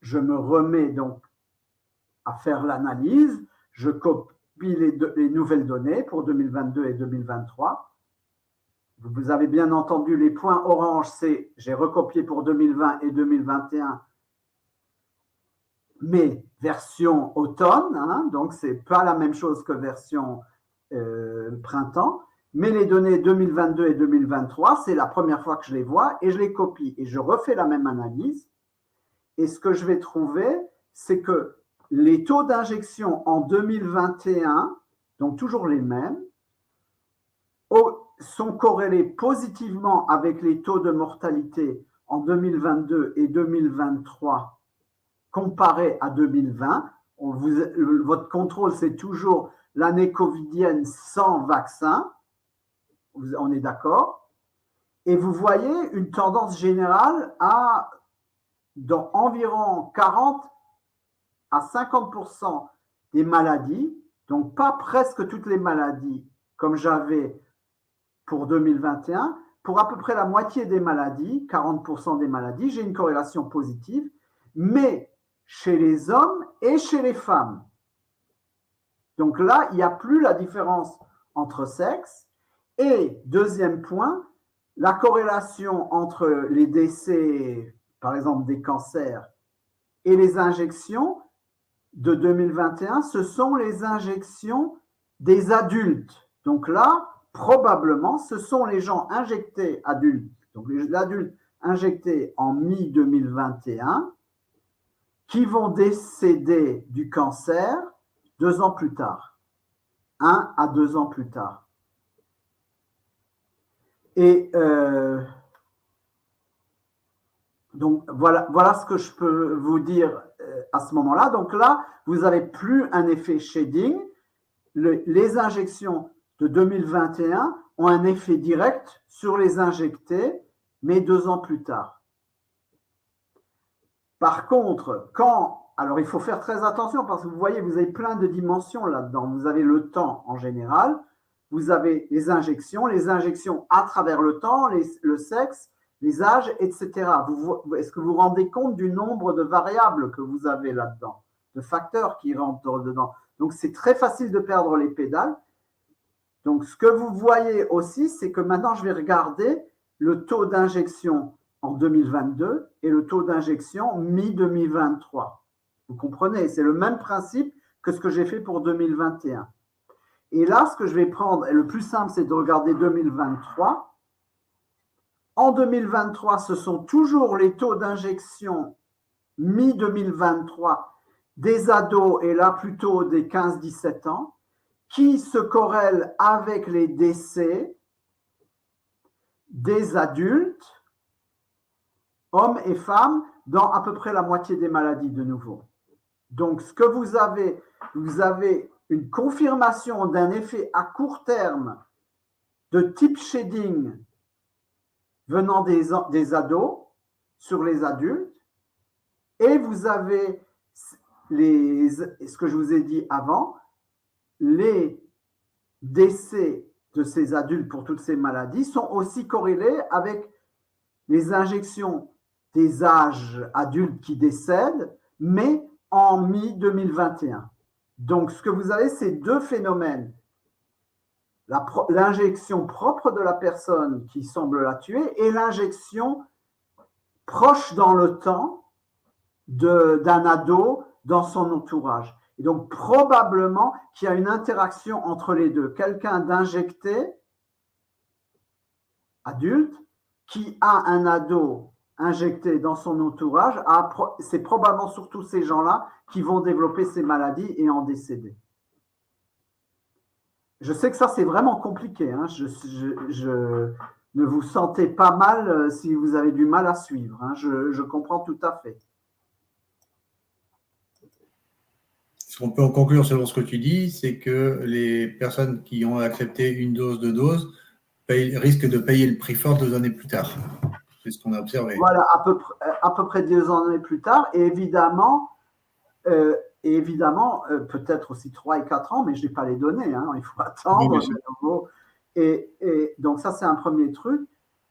je me remets donc à faire l'analyse, je copie les nouvelles données pour 2022 et 2023. Vous avez bien entendu, les points orange, j'ai recopié pour 2020 et 2021 mais version automne, donc ce n'est pas la même chose que version printemps, mais les données 2022 et 2023, c'est la première fois que je les vois et je les copie et je refais la même analyse. Et ce que je vais trouver, c'est que les taux d'injection en 2021, donc toujours les mêmes, sont corrélés positivement avec les taux de mortalité en 2022 et 2023 comparé à 2020. Votre contrôle, c'est toujours l'année covidienne sans vaccin. On est d'accord. Et vous voyez une tendance générale dans environ 40 à 50% des maladies, donc pas presque toutes les maladies comme j'avais pour 2021, pour à peu près la moitié des maladies, 40% des maladies, j'ai une corrélation positive, mais chez les hommes et chez les femmes. Donc là, il n'y a plus la différence entre sexes. Et deuxième point, la corrélation entre les décès, par exemple des cancers, et les injections de 2021, ce sont les injections des adultes. Donc là, probablement, ce sont les gens injectés adultes, donc les adultes injectés en mi-2021, qui vont décéder du cancer 2 ans plus tard, 1 à 2 ans plus tard. Et donc voilà ce que je peux vous dire à ce moment-là. Donc là, vous n'avez plus un effet shading. Les injections de 2021 ont un effet direct sur les injectés, mais 2 ans plus tard. Par contre, alors il faut faire très attention parce que vous voyez, vous avez plein de dimensions là-dedans. Vous avez le temps en général, vous avez les injections à travers le temps, le sexe, les âges, etc. Est-ce que vous vous rendez compte du nombre de variables que vous avez là-dedans, de facteurs qui rentrent dedans? Donc, c'est très facile de perdre les pédales. Donc, ce que vous voyez aussi, c'est que maintenant, je vais regarder le taux d'injection en 2022 et le taux d'injection mi-2023. Vous comprenez, c'est le même principe que ce que j'ai fait pour 2021. Et là, ce que je vais prendre, et le plus simple, c'est de regarder 2023. En 2023, ce sont toujours les taux d'injection mi-2023 des ados, et là plutôt des 15-17 ans, qui se corrèlent avec les décès des adultes, hommes et femmes, dans à peu près la moitié des maladies de nouveau. Donc, ce que vous avez une confirmation d'un effet à court terme de type shading venant des ados sur les adultes, et vous avez ce que je vous ai dit avant, les décès de ces adultes pour toutes ces maladies sont aussi corrélés avec les injections des âges adultes qui décèdent, mais en mi-2021. Donc, ce que vous avez, c'est 2 phénomènes. L'injection propre de la personne qui semble la tuer et l'injection proche dans le temps d'un ado dans son entourage. Et donc, probablement qu'il y a une interaction entre les deux. Quelqu'un d'injecté, adulte, qui a un ado injecté dans son entourage, c'est probablement surtout ces gens-là qui vont développer ces maladies et en décéder. Je sais que ça, c'est vraiment compliqué. Hein. Ne vous sentez pas mal si vous avez du mal à suivre. Hein. Je comprends tout à fait. Ce qu'on peut en conclure selon ce que tu dis, c'est que les personnes qui ont accepté une dose de dose risquent de payer le prix fort 2 années plus tard. C'est ce qu'on a observé. Voilà, à peu près 2 années plus tard. Et évidemment, peut-être aussi 3 et 4 ans, mais je n'ai pas les données. Hein, il faut attendre. Oui, et donc, ça, c'est un premier truc.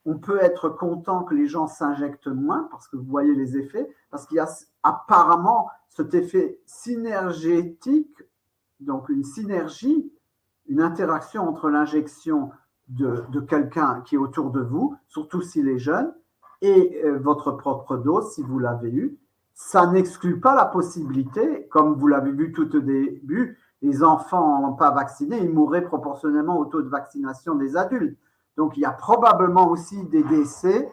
On peut être content que les gens s'injectent moins parce que vous voyez les effets, parce qu'il y a apparemment cet effet synergétique, donc une synergie, une interaction entre l'injection de quelqu'un qui est autour de vous, surtout s'il est jeune, et votre propre dose, si vous l'avez eu. Ça n'exclut pas la possibilité, comme vous l'avez vu tout au début, les enfants pas vaccinés, ils mourraient proportionnellement au taux de vaccination des adultes. Donc, il y a probablement aussi des décès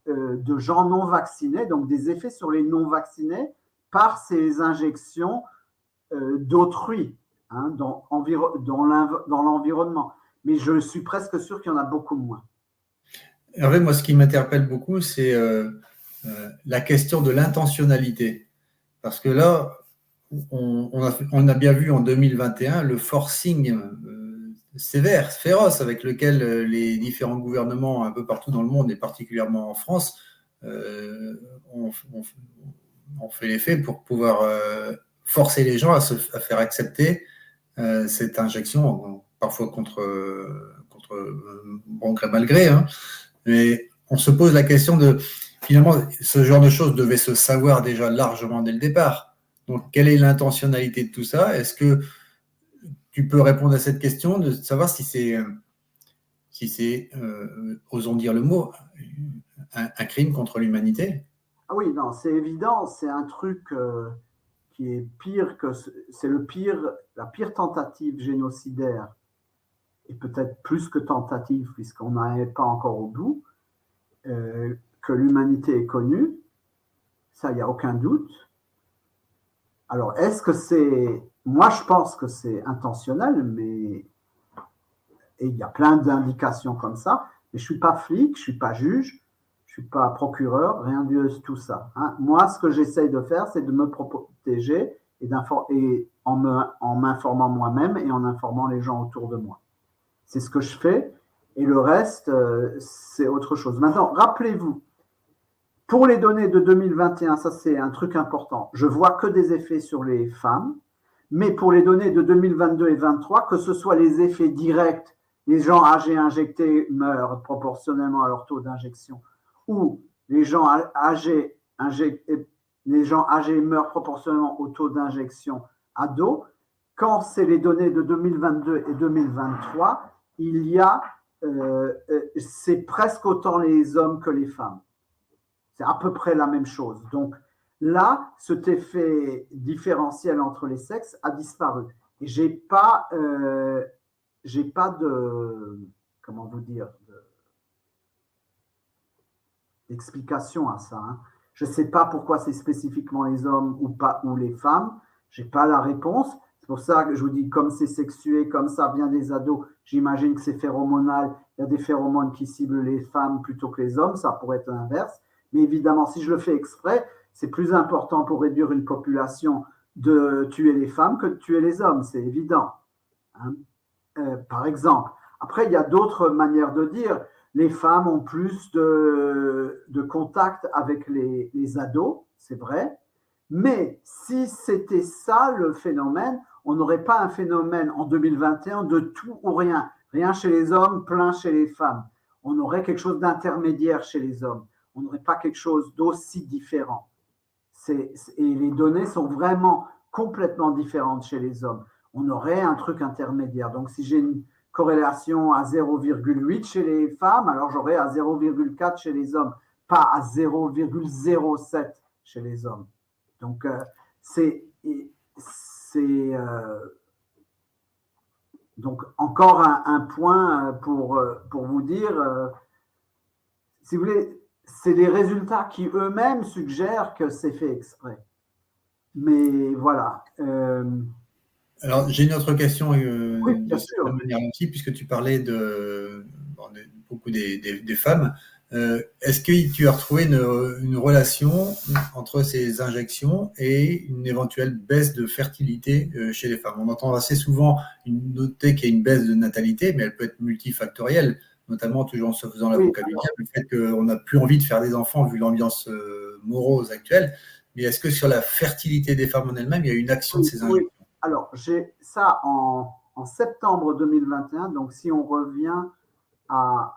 de gens non vaccinés, donc des effets sur les non vaccinés par ces injections d'autrui hein, dans l'environnement. Mais je suis presque sûr qu'il y en a beaucoup moins. Hervé, moi, ce qui m'interpelle beaucoup, c'est la question de l'intentionnalité. Parce que là, on a bien vu en 2021 le forcing sévère, féroce, avec lequel les différents gouvernements un peu partout dans le monde, et particulièrement en France, ont fait l'effet pour pouvoir forcer les gens à faire accepter cette injection, parfois contre bon gré mal gré. Hein. Mais on se pose la question de, finalement, ce genre de choses devait se savoir déjà largement dès le départ. Donc, quelle est l'intentionnalité de tout ça? Est-ce que tu peux répondre à cette question de savoir si c'est, osons dire le mot, un crime contre l'humanité? Ah oui, non, c'est évident, c'est un truc qui est pire que c'est la pire tentative génocidaire, et peut-être plus que tentative puisqu'on n'en est pas encore au bout, que l'humanité ait connue. Ça, il n'y a aucun doute. Alors, est-ce que c'est... Moi, je pense que c'est intentionnel, mais et il y a plein d'indications comme ça. Mais je ne suis pas flic, je ne suis pas juge, je ne suis pas procureur, rien de tout ça. Hein. Moi, ce que j'essaye de faire, c'est de me protéger et en m'informant moi-même et en informant les gens autour de moi. C'est ce que je fais. Et le reste, c'est autre chose. Maintenant, rappelez-vous, pour les données de 2021, ça c'est un truc important, je vois que des effets sur les femmes, mais pour les données de 2022 et 2023, que ce soit les effets directs, les gens âgés injectés meurent proportionnellement à leur taux d'injection, ou les gens âgés meurent proportionnellement au taux d'injection à dos, quand c'est les données de 2022 et 2023, il y a, c'est presque autant les hommes que les femmes. C'est à peu près la même chose. Donc là, cet effet différentiel entre les sexes a disparu. Et j'ai pas de, comment vous dire, d'explication à ça. Hein. Je ne sais pas pourquoi c'est spécifiquement les hommes ou les femmes. Je n'ai pas la réponse. C'est pour ça que je vous dis, comme c'est sexué, comme ça vient des ados, j'imagine que c'est phéromonal. Il y a des phéromones qui ciblent les femmes plutôt que les hommes. Ça pourrait être l'inverse. Mais évidemment, si je le fais exprès, c'est plus important pour réduire une population de tuer les femmes que de tuer les hommes, c'est évident. Hein, par exemple. Après, il y a d'autres manières de dire. Les femmes ont plus de contact avec les ados, c'est vrai. Mais si c'était ça le phénomène, on n'aurait pas un phénomène en 2021 de tout ou rien. Rien chez les hommes, plein chez les femmes. On aurait quelque chose d'intermédiaire chez les hommes. On n'aurait pas quelque chose d'aussi différent. Et les données sont vraiment complètement différentes chez les hommes. On aurait un truc intermédiaire. Donc, si j'ai une corrélation à 0,8 chez les femmes, alors j'aurais à 0,4 chez les hommes, pas à 0,07 chez les hommes. Donc, donc encore un point pour vous dire, si vous voulez, c'est les résultats qui eux-mêmes suggèrent que c'est fait exprès. Mais voilà. Alors, j'ai une autre question oui, bien sûr. de manière aussi, puisque tu parlais beaucoup des femmes. Est-ce que tu as retrouvé une relation entre ces injections et une éventuelle baisse de fertilité chez les femmes? On entend assez souvent noter qu'il y a une baisse de natalité, mais elle peut être multifactorielle, notamment toujours en se faisant l'avocat du diable, le fait qu'on n'a plus envie de faire des enfants vu l'ambiance morose actuelle. Mais est-ce que sur la fertilité des femmes en elles-mêmes, il y a une action de ces injections? Oui. Alors, j'ai ça en septembre 2021. Donc, si on revient à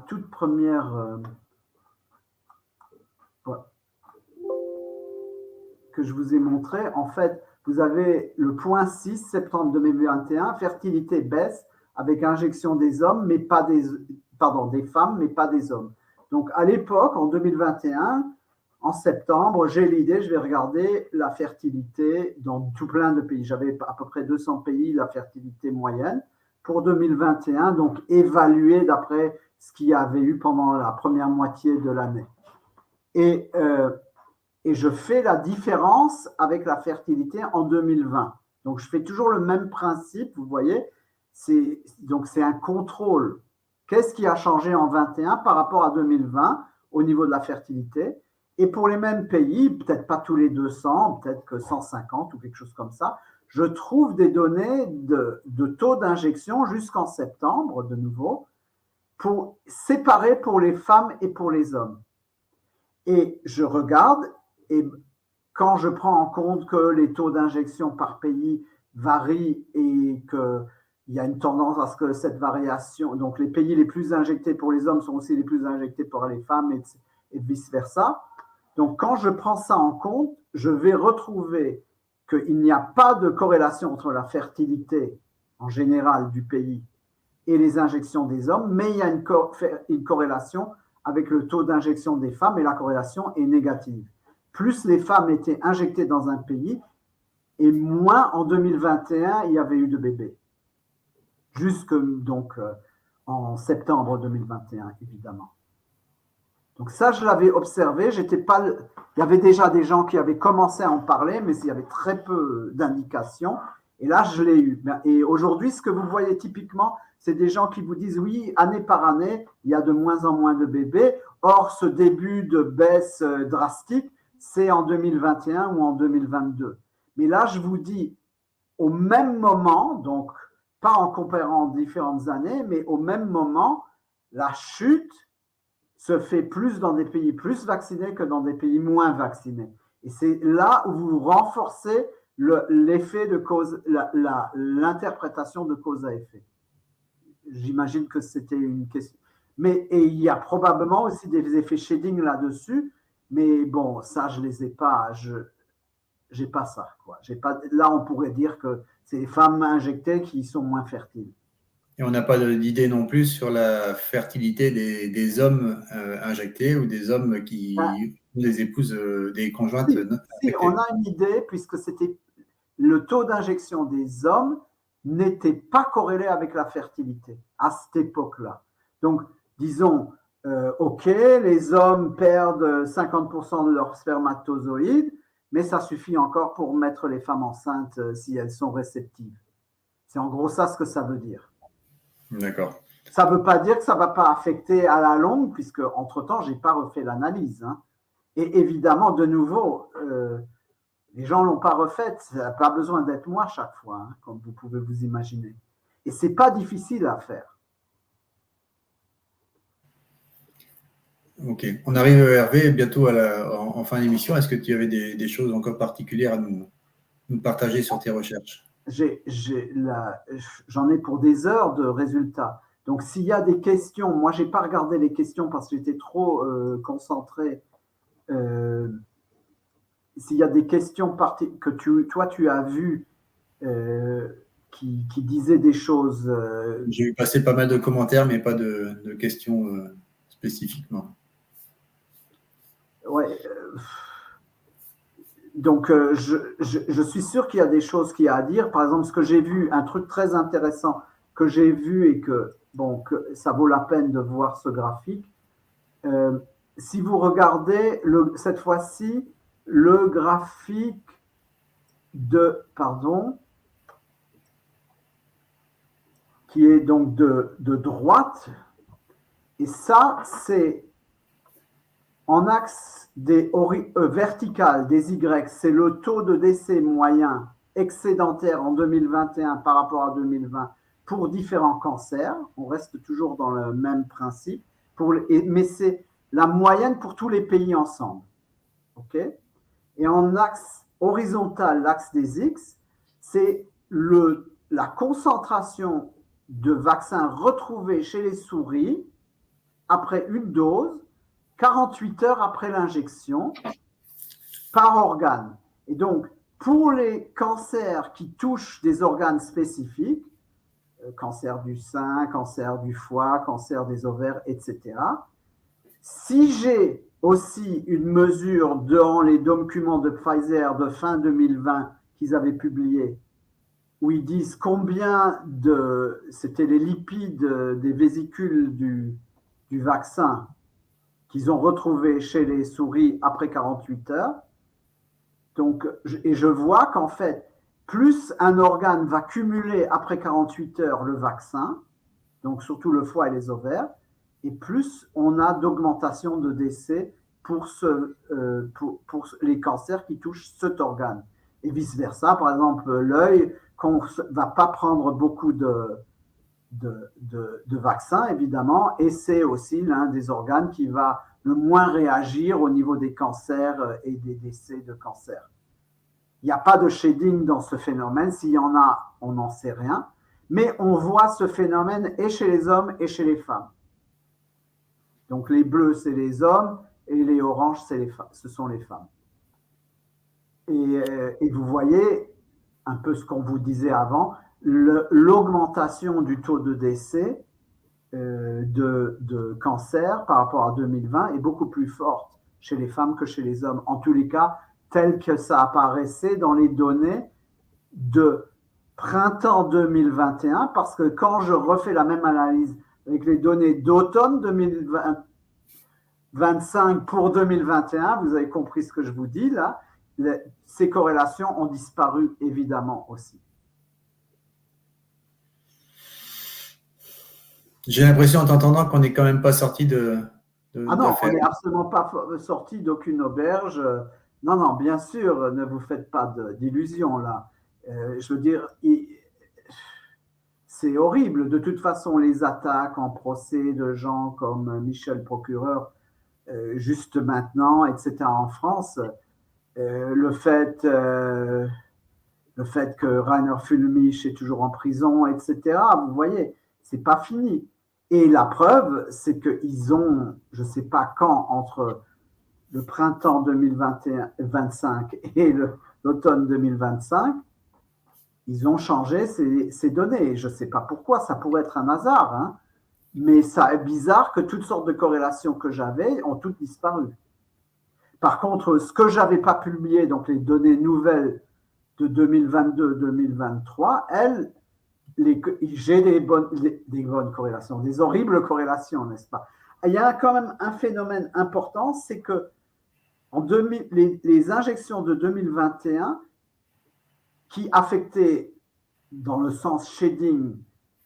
toute première que je vous ai montré, en fait, vous avez le point 6, septembre 2021, fertilité baisse avec injection des hommes, mais pas des femmes, mais pas des hommes. Donc, à l'époque, en 2021, en septembre, j'ai l'idée, je vais regarder la fertilité dans tout plein de pays. J'avais à peu près 200 pays, la fertilité moyenne. Pour 2021, donc évaluée d'après ce qu'il y avait eu pendant la première moitié de l'année. Et je fais la différence avec la fertilité en 2020. Donc, je fais toujours le même principe, vous voyez. Donc, c'est un contrôle. Qu'est-ce qui a changé en 2021 par rapport à 2020 au niveau de la fertilité? Et pour les mêmes pays, peut-être pas tous les 200, peut-être que 150 ou quelque chose comme ça, je trouve des données de taux d'injection jusqu'en septembre, de nouveau, pour séparer pour les femmes et pour les hommes. Et je regarde, et quand je prends en compte que les taux d'injection par pays varient et qu'il y a une tendance à ce que cette variation, donc les pays les plus injectés pour les hommes sont aussi les plus injectés pour les femmes et vice-versa. Donc, quand je prends ça en compte, je vais retrouver qu'il n'y a pas de corrélation entre la fertilité en général du pays et les injections des hommes, mais il y a une corrélation avec le taux d'injection des femmes et la corrélation est négative. Plus les femmes étaient injectées dans un pays et moins en 2021 il y avait eu de bébés. Jusque donc en septembre 2021, évidemment. Donc ça, je l'avais observé. Il y avait déjà des gens qui avaient commencé à en parler, mais il y avait très peu d'indications. Et là, je l'ai eu. Et aujourd'hui, ce que vous voyez typiquement, c'est des gens qui vous disent, oui, année par année, il y a de moins en moins de bébés. Or, ce début de baisse drastique, c'est en 2021 ou en 2022. Mais là, je vous dis, au même moment, donc pas en comparant différentes années, mais au même moment, la chute se fait plus dans des pays plus vaccinés que dans des pays moins vaccinés. Et c'est là où vous renforcez l'effet de cause, l'interprétation de cause à effet. J'imagine que c'était une question. Et il y a probablement aussi des effets shading là-dessus, mais bon, ça, je ne les ai pas. J'ai pas ça, quoi. Là, on pourrait dire que c'est les femmes injectées qui sont moins fertiles. Et on n'a pas d'idée non plus sur la fertilité des hommes injectés ou des hommes qui des épouses, des conjointes. Si, on a une idée, puisque c'était le taux d'injection des hommes n'était pas corrélé avec la fertilité à cette époque-là. Donc, disons, OK, les hommes perdent 50% de leurs spermatozoïdes, mais ça suffit encore pour mettre les femmes enceintes si elles sont réceptives. C'est en gros ça ce que ça veut dire. D'accord. Ça ne veut pas dire que ça ne va pas affecter à la longue, puisque entre-temps, je n'ai pas refait l'analyse. Hein. Et évidemment, de nouveau, les gens ne l'ont pas refaite. Ça n'a pas besoin d'être moi chaque fois, hein, comme vous pouvez vous imaginer. Et ce n'est pas difficile à faire. Ok. On arrive, Hervé, bientôt en fin d'émission. Est-ce que tu avais des choses encore particulières à nous partager sur tes recherches? J'en ai pour des heures de résultats. Donc, s'il y a des questions, moi, je n'ai pas regardé les questions parce que j'étais trop concentré. S'il y a des questions que toi, tu as vues qui disaient des choses… J'ai eu passer pas mal de commentaires, mais pas de questions spécifiquement. Ouais. Donc, je suis sûr qu'il y a des choses qu'il y a à dire. Par exemple, ce que j'ai vu, un truc très intéressant que j'ai vu et que ça vaut la peine de voir ce graphique. Si vous regardez cette fois-ci le graphique qui est donc de droite, et ça, c'est en axe vertical des Y, c'est le taux de décès moyen excédentaire en 2021 par rapport à 2020 pour différents cancers. On reste toujours dans le même principe, mais c'est la moyenne pour tous les pays ensemble. Okay? Et en axe horizontal, l'axe des X, c'est la concentration de vaccins retrouvés chez les souris après une dose 48 heures après l'injection par organe. Et donc, pour les cancers qui touchent des organes spécifiques, cancer du sein, cancer du foie, cancer des ovaires, etc., si j'ai aussi une mesure dans les documents de Pfizer de fin 2020 qu'ils avaient publiés, où ils disent combien c'était les lipides des vésicules du vaccin qu'ils ont retrouvé chez les souris après 48 heures. Donc, et je vois qu'en fait, plus un organe va cumuler après 48 heures le vaccin, donc surtout le foie et les ovaires, et plus on a d'augmentation de décès pour les cancers qui touchent cet organe. Et vice-versa, par exemple, l'œil, qu'on ne va pas prendre beaucoup de vaccins, évidemment, et c'est aussi l'un des organes qui va le moins réagir au niveau des cancers et des décès de cancer. Il n'y a pas de shading dans ce phénomène. S'il y en a, on n'en sait rien. Mais on voit ce phénomène et chez les hommes et chez les femmes. Donc les bleus, c'est les hommes, et les oranges, ce sont les femmes. Et vous voyez un peu ce qu'on vous disait avant, l'augmentation du taux de décès de cancer par rapport à 2020 est beaucoup plus forte chez les femmes que chez les hommes. En tous les cas, tel que ça apparaissait dans les données de printemps 2021, parce que quand je refais la même analyse avec les données d'automne 2025 pour 2021, vous avez compris ce que je vous dis là, ces corrélations ont disparu évidemment aussi. J'ai l'impression en t'entendant qu'on n'est quand même pas sorti Ah non, on n'est absolument pas sorti d'aucune auberge. Non, non, bien sûr, ne vous faites pas d'illusions là. Je veux dire, c'est horrible. De toute façon, les attaques en procès de gens comme Michel Procureur, juste maintenant, etc. en France, le fait que Rainer Fulmich est toujours en prison, etc. Vous voyez, c'est pas fini. Et la preuve, c'est qu'ils ont, je ne sais pas quand, entre le printemps 2025 et l'automne 2025, ils ont changé ces données. Je ne sais pas pourquoi, ça pourrait être un hasard, hein, mais ça est bizarre que toutes sortes de corrélations que j'avais ont toutes disparu. Par contre, ce que je n'avais pas publié, donc les données nouvelles de 2022-2023, elles, j'ai des bonnes corrélations, des horribles corrélations, n'est-ce pas? Il y a quand même un phénomène important, c'est que les injections de 2021 qui affectaient, dans le sens shading,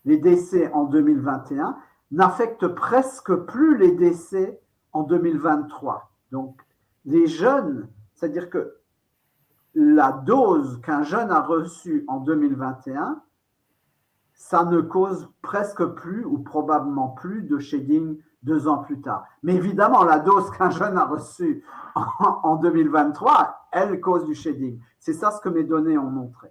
les décès en 2021, n'affectent presque plus les décès en 2023. Donc, les jeunes, c'est-à-dire que la dose qu'un jeune a reçue en 2021, ça ne cause presque plus ou probablement plus de shading 2 ans plus tard. Mais évidemment, la dose qu'un jeune a reçue en 2023, elle cause du shading. C'est ça ce que mes données ont montré.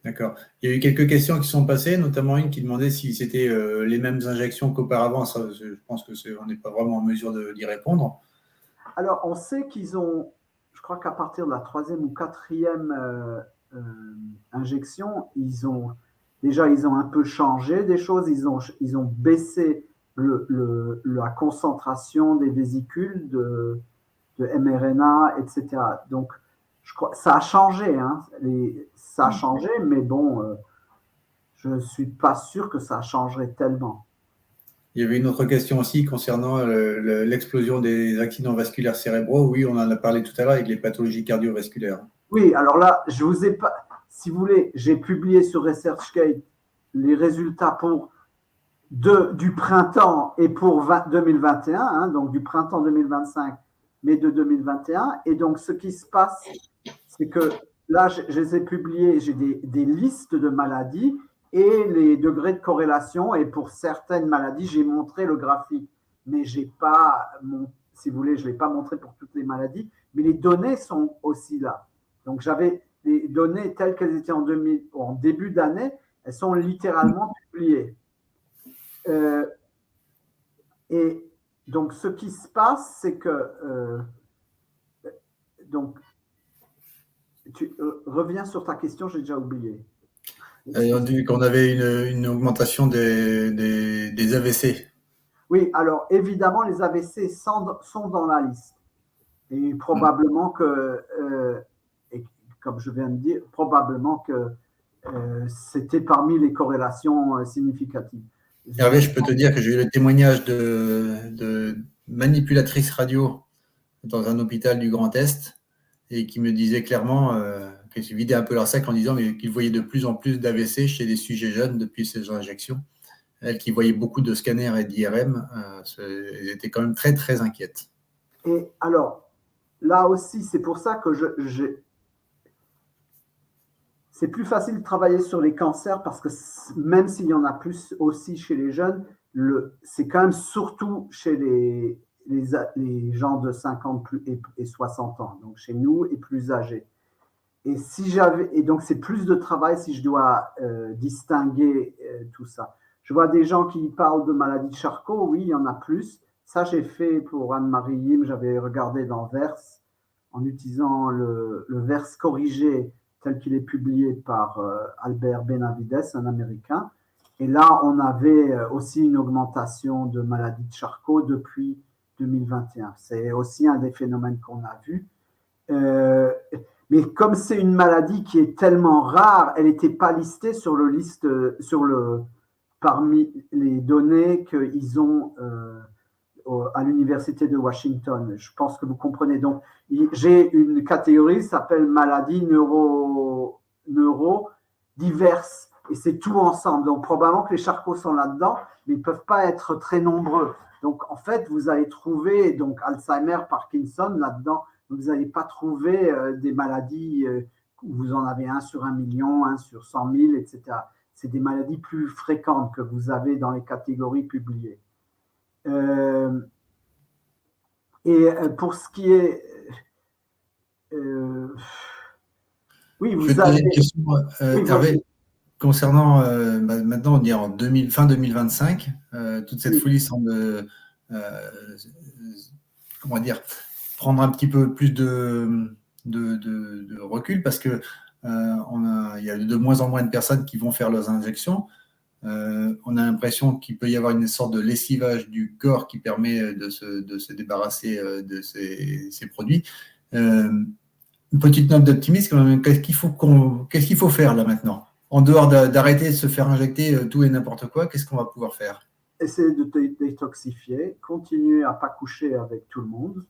D'accord. Il y a eu quelques questions qui sont passées, notamment une qui demandait si c'était les mêmes injections qu'auparavant. Ça, je pense qu'on n'est pas vraiment en mesure d'y répondre. Alors, on sait qu'ils ont, je crois qu'à partir de la 3e ou 4e injection, ils ont un peu changé des choses. Ils ont baissé la concentration des vésicules de mRNA, etc. Donc, je crois ça a changé. Hein. Ça a changé, mais bon, je ne suis pas sûr que ça changerait tellement. Il y avait une autre question aussi concernant l'explosion des accidents vasculaires cérébraux. Oui, on en a parlé tout à l'heure avec les pathologies cardiovasculaires. Oui, alors là, je vous ai pas, si vous voulez, j'ai publié sur ResearchGate les résultats du printemps et pour 2021, hein, donc du printemps 2025, mais de 2021. Et donc, ce qui se passe, c'est que là, je les ai publiés, j'ai des listes de maladies et les degrés de corrélation. Et pour certaines maladies, j'ai montré le graphique, mais j'ai pas, si vous voulez, je ne l'ai pas montré pour toutes les maladies, mais les données sont aussi là. Donc, j'avais les données telles qu'elles étaient en début d'année, elles sont littéralement publiées. Et donc, ce qui se passe, c'est que donc, tu reviens sur ta question, j'ai déjà oublié. On dit qu'on avait une augmentation des AVC. Oui, alors évidemment, les AVC sont dans la liste. Et probablement que, et comme je viens de dire, probablement que c'était parmi les corrélations significatives. Hervé, je peux te dire que j'ai eu le témoignage de manipulatrice radio dans un hôpital du Grand Est et qui me disait clairement qu'elle se vidait un peu leur sac en disant qu'ils voyaient de plus en plus d'AVC chez des sujets jeunes depuis ces injections. Elle qui voyait beaucoup de scanners et d'IRM, elle était quand même très, très inquiète. Et alors, là aussi, c'est pour ça que c'est plus facile de travailler sur les cancers parce que même s'il y en a plus aussi chez les jeunes, c'est quand même surtout chez les gens de 50 et 60 ans, donc chez nous et plus âgés. Et donc c'est plus de travail si je dois distinguer tout ça. Je vois des gens qui parlent de maladie de Charcot, oui, il y en a plus. Ça, j'ai fait pour Anne-Marie Yim, j'avais regardé dans VERS en utilisant le VERS corrigé tel qu'il est publié par Albert Benavides, un Américain. Et là, on avait aussi une augmentation de maladies de Charcot depuis 2021. C'est aussi un des phénomènes qu'on a vus. Mais comme c'est une maladie qui est tellement rare, elle n'était pas listée sur parmi les données qu'ils ont à l'université de Washington. Je pense que vous comprenez. Donc, j'ai une catégorie qui s'appelle maladies neuro diverses. Et c'est tout ensemble. Donc, probablement que les Charcot sont là-dedans, mais ils ne peuvent pas être très nombreux. Donc, en fait, vous allez trouver donc Alzheimer, Parkinson là-dedans. Vous n'allez pas trouver des maladies où vous en avez 1 sur 1 million, 1 sur 100 000, etc. C'est des maladies plus fréquentes que vous avez dans les catégories publiées. Et pour ce qui est... oui, vous avez... une question, Hervé, concernant, maintenant, on dit fin 2025, toute cette folie semble, comment dire, prendre un petit peu plus de recul parce que il y a de moins en moins de personnes qui vont faire leurs injections. On a l'impression qu'il peut y avoir une sorte de lessivage du corps qui permet de se débarrasser de ces produits. Une petite note d'optimisme, qu'est-ce qu'il faut faire là maintenant? En dehors d'arrêter de se faire injecter tout et n'importe quoi, qu'est-ce qu'on va pouvoir faire? Essayer de détoxifier, continuer à ne pas coucher avec tout le monde.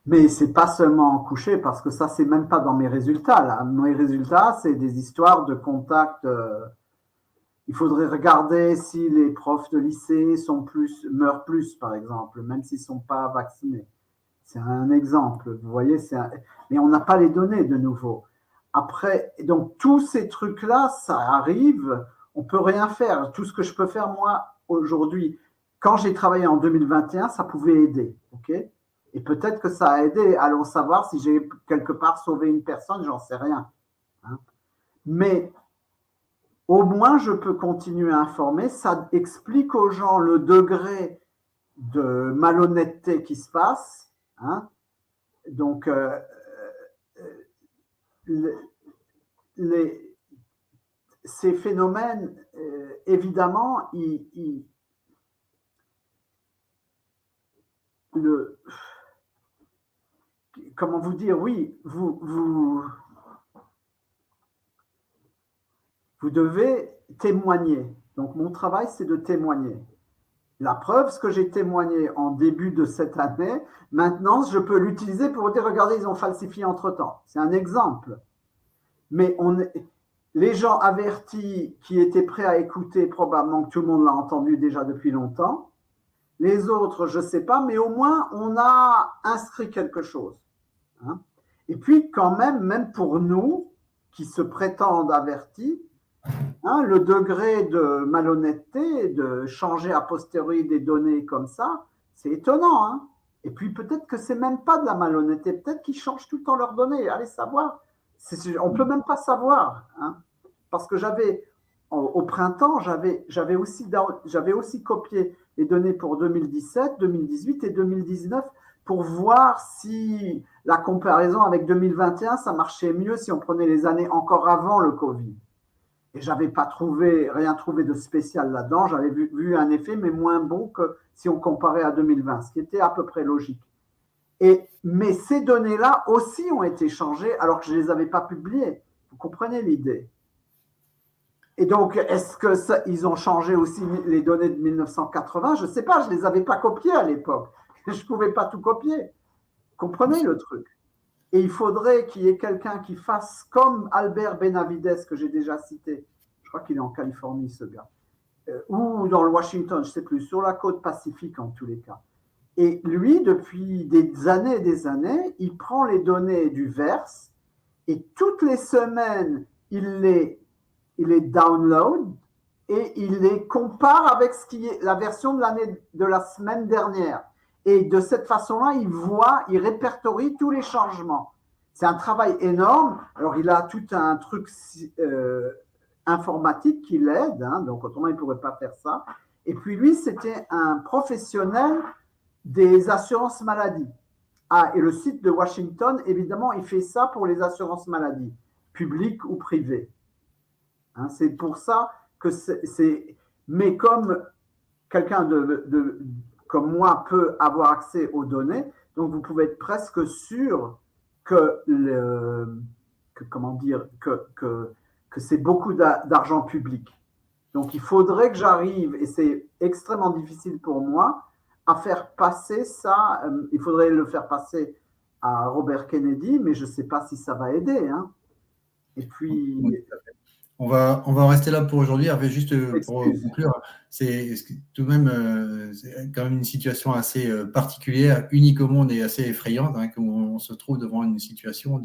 Mais ce n'est pas seulement coucher, parce que ça, ce n'est même pas dans mes résultats. Là. Mes résultats, c'est des histoires de contact. Il faudrait regarder si les profs de lycée meurent plus, par exemple, même s'ils ne sont pas vaccinés. C'est un exemple, vous voyez, mais on n'a pas les données de nouveau. Après, donc tous ces trucs-là, ça arrive, on ne peut rien faire. Tout ce que je peux faire, moi, aujourd'hui, quand j'ai travaillé en 2021, ça pouvait aider, ok? Et peut-être que ça a aidé, allons savoir si j'ai quelque part sauvé une personne, j'en sais rien. Hein? Mais au moins, je peux continuer à informer, ça explique aux gens le degré de malhonnêteté qui se passe. Hein? Donc, ces phénomènes, évidemment, comment vous dire, oui, vous devez témoigner. Donc, mon travail, c'est de témoigner. La preuve, ce que j'ai témoigné en début de cette année, maintenant, je peux l'utiliser pour dire, regardez, ils ont falsifié entre-temps. C'est un exemple. Mais les gens avertis qui étaient prêts à écouter, probablement que tout le monde l'a entendu déjà depuis longtemps. Les autres, je ne sais pas, mais au moins, on a inscrit quelque chose. Hein? Et puis, quand même pour nous, qui se prétendent avertis, hein, le degré de malhonnêteté, de changer a posteriori des données comme ça, c'est étonnant. Hein? Et puis, peut-être que ce n'est même pas de la malhonnêteté, peut-être qu'ils changent tout le temps leurs données, allez savoir. On ne peut même pas savoir. Hein? Parce que au printemps, j'avais aussi copié les données pour 2017, 2018 et 2019 pour voir si la comparaison avec 2021, ça marchait mieux si on prenait les années encore avant le Covid. Et je n'avais pas rien trouvé de spécial là-dedans. J'avais vu un effet, mais moins bon que si on comparait à 2020, ce qui était à peu près logique. Mais ces données-là aussi ont été changées alors que je ne les avais pas publiées. Vous comprenez l'idée? Et donc, est-ce qu'ils ont changé aussi les données de 1980? Je ne sais pas, je ne les avais pas copiées à l'époque. Je ne pouvais pas tout copier. Comprenez le truc? Et il faudrait qu'il y ait quelqu'un qui fasse comme Albert Benavides, que j'ai déjà cité. Je crois qu'il est en Californie, ce gars. Ou dans le Washington, je ne sais plus, sur la côte pacifique en tous les cas. Et lui, depuis des années et des années, il prend les données du VERS et toutes les semaines, il les download et il les compare avec la version de la semaine dernière. Et de cette façon-là, il répertorie tous les changements. C'est un travail énorme. Alors, il a tout un truc informatique qui l'aide, hein, donc autrement, il ne pourrait pas faire ça. Et puis lui, c'était un professionnel des assurances maladie. Ah, et le site de Washington, évidemment, il fait ça pour les assurances maladie, publiques ou privées. Hein, c'est pour ça que c'est. Mais comme quelqu'un comme moi peut avoir accès aux données, donc vous pouvez être presque sûr que comment dire que c'est beaucoup d'argent public. Donc il faudrait que j'arrive, et c'est extrêmement difficile pour moi, à faire passer ça. Il faudrait le faire passer à Robert Kennedy, mais je ne sais pas si ça va aider. Hein. Et puis. On va en rester là pour aujourd'hui. Hervé, juste pour conclure, c'est tout de même c'est quand même une situation assez particulière, unique au monde et assez effrayante, hein, on se trouve devant une situation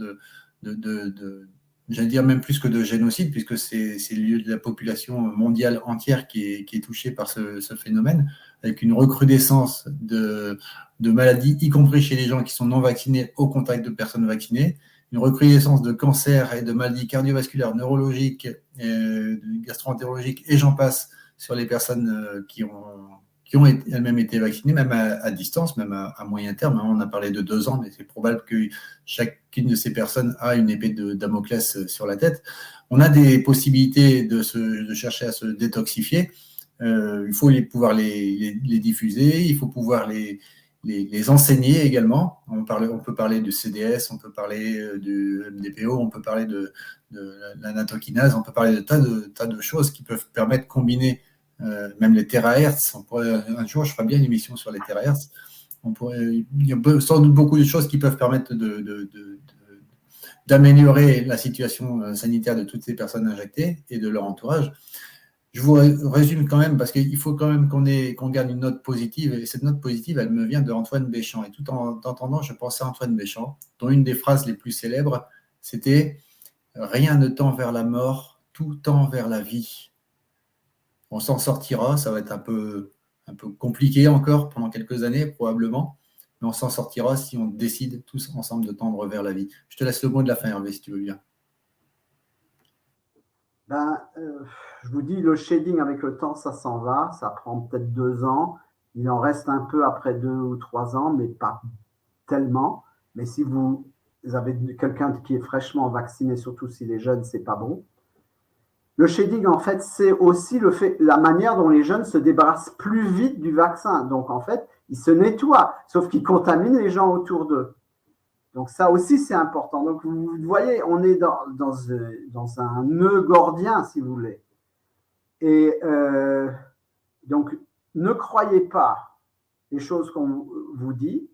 j'allais dire même plus que de génocide, puisque c'est le lieu de la population mondiale entière qui est touchée par ce phénomène, avec une recrudescence de maladies, y compris chez les gens qui sont non vaccinés, au contact de personnes vaccinées, une recrudescence de cancers et de maladies cardiovasculaires, neurologiques, gastro-entérologiques, et j'en passe, sur les personnes qui ont elles-mêmes été vaccinées, même à distance, même à moyen terme. On a parlé de 2 ans, mais c'est probable que chacune de ces personnes a une épée de Damoclès sur la tête. On a des possibilités de chercher à se détoxifier. Il faut pouvoir les diffuser, il faut pouvoir les enseigner également. On peut parler du CDS, on peut parler du MDPO, on peut parler de la natokinase, on peut parler de tas de choses qui peuvent permettre de combiner même les terahertz. Un jour, je ferai bien une émission sur les terahertz. Il y a sans doute beaucoup de choses qui peuvent permettre d'améliorer la situation sanitaire de toutes ces personnes injectées et de leur entourage. Je vous résume quand même, parce qu'il faut quand même qu'on garde une note positive, et cette note positive, elle me vient d'Antoine Béchamp. Et tout en t'entendant, je pensais à Antoine Béchamp, dont une des phrases les plus célèbres, c'était « Rien ne tend vers la mort, tout tend vers la vie ». On s'en sortira, ça va être un peu compliqué encore pendant quelques années, probablement, mais on s'en sortira si on décide tous ensemble de tendre vers la vie. Je te laisse le mot de la fin, Hervé, si tu veux bien. Je vous dis, le shading avec le temps, ça s'en va. Ça prend peut-être 2 ans. Il en reste un peu après 2 ou 3 ans, mais pas tellement. Mais si vous avez quelqu'un qui est fraîchement vacciné, surtout s'il est jeune, c'est pas bon. Le shading, en fait, c'est aussi la manière dont les jeunes se débarrassent plus vite du vaccin. Donc, en fait, ils se nettoient, sauf qu'ils contaminent les gens autour d'eux. Donc ça aussi, c'est important. Donc vous voyez, on est dans un nœud gordien, si vous voulez. Et donc, ne croyez pas les choses qu'on vous dit.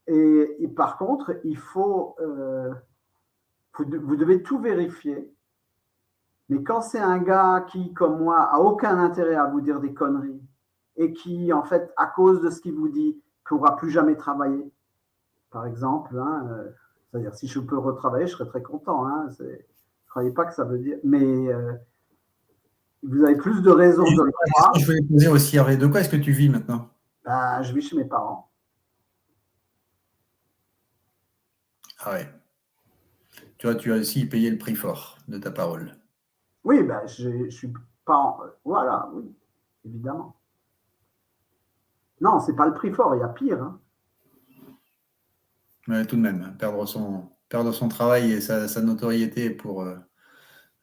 Et par contre, vous devez tout vérifier. Mais quand c'est un gars qui, comme moi, a aucun intérêt à vous dire des conneries et qui, en fait, à cause de ce qu'il vous dit, ne pourra plus jamais travailler, par exemple, hein, c'est-à-dire si je peux retravailler, je serais très content. Hein, ne croyez pas que ça veut dire. Mais vous avez plus de raisons de le croire. Je voulais poser aussi, Hervé, de quoi est-ce que tu vis maintenant? Je vis chez mes parents. Ah ouais. Tu as aussi payé le prix fort de ta parole. Oui, je suis pas. Voilà, oui, évidemment. Non, c'est pas le prix fort, il y a pire. Hein. Mais tout de même, perdre son travail et sa notoriété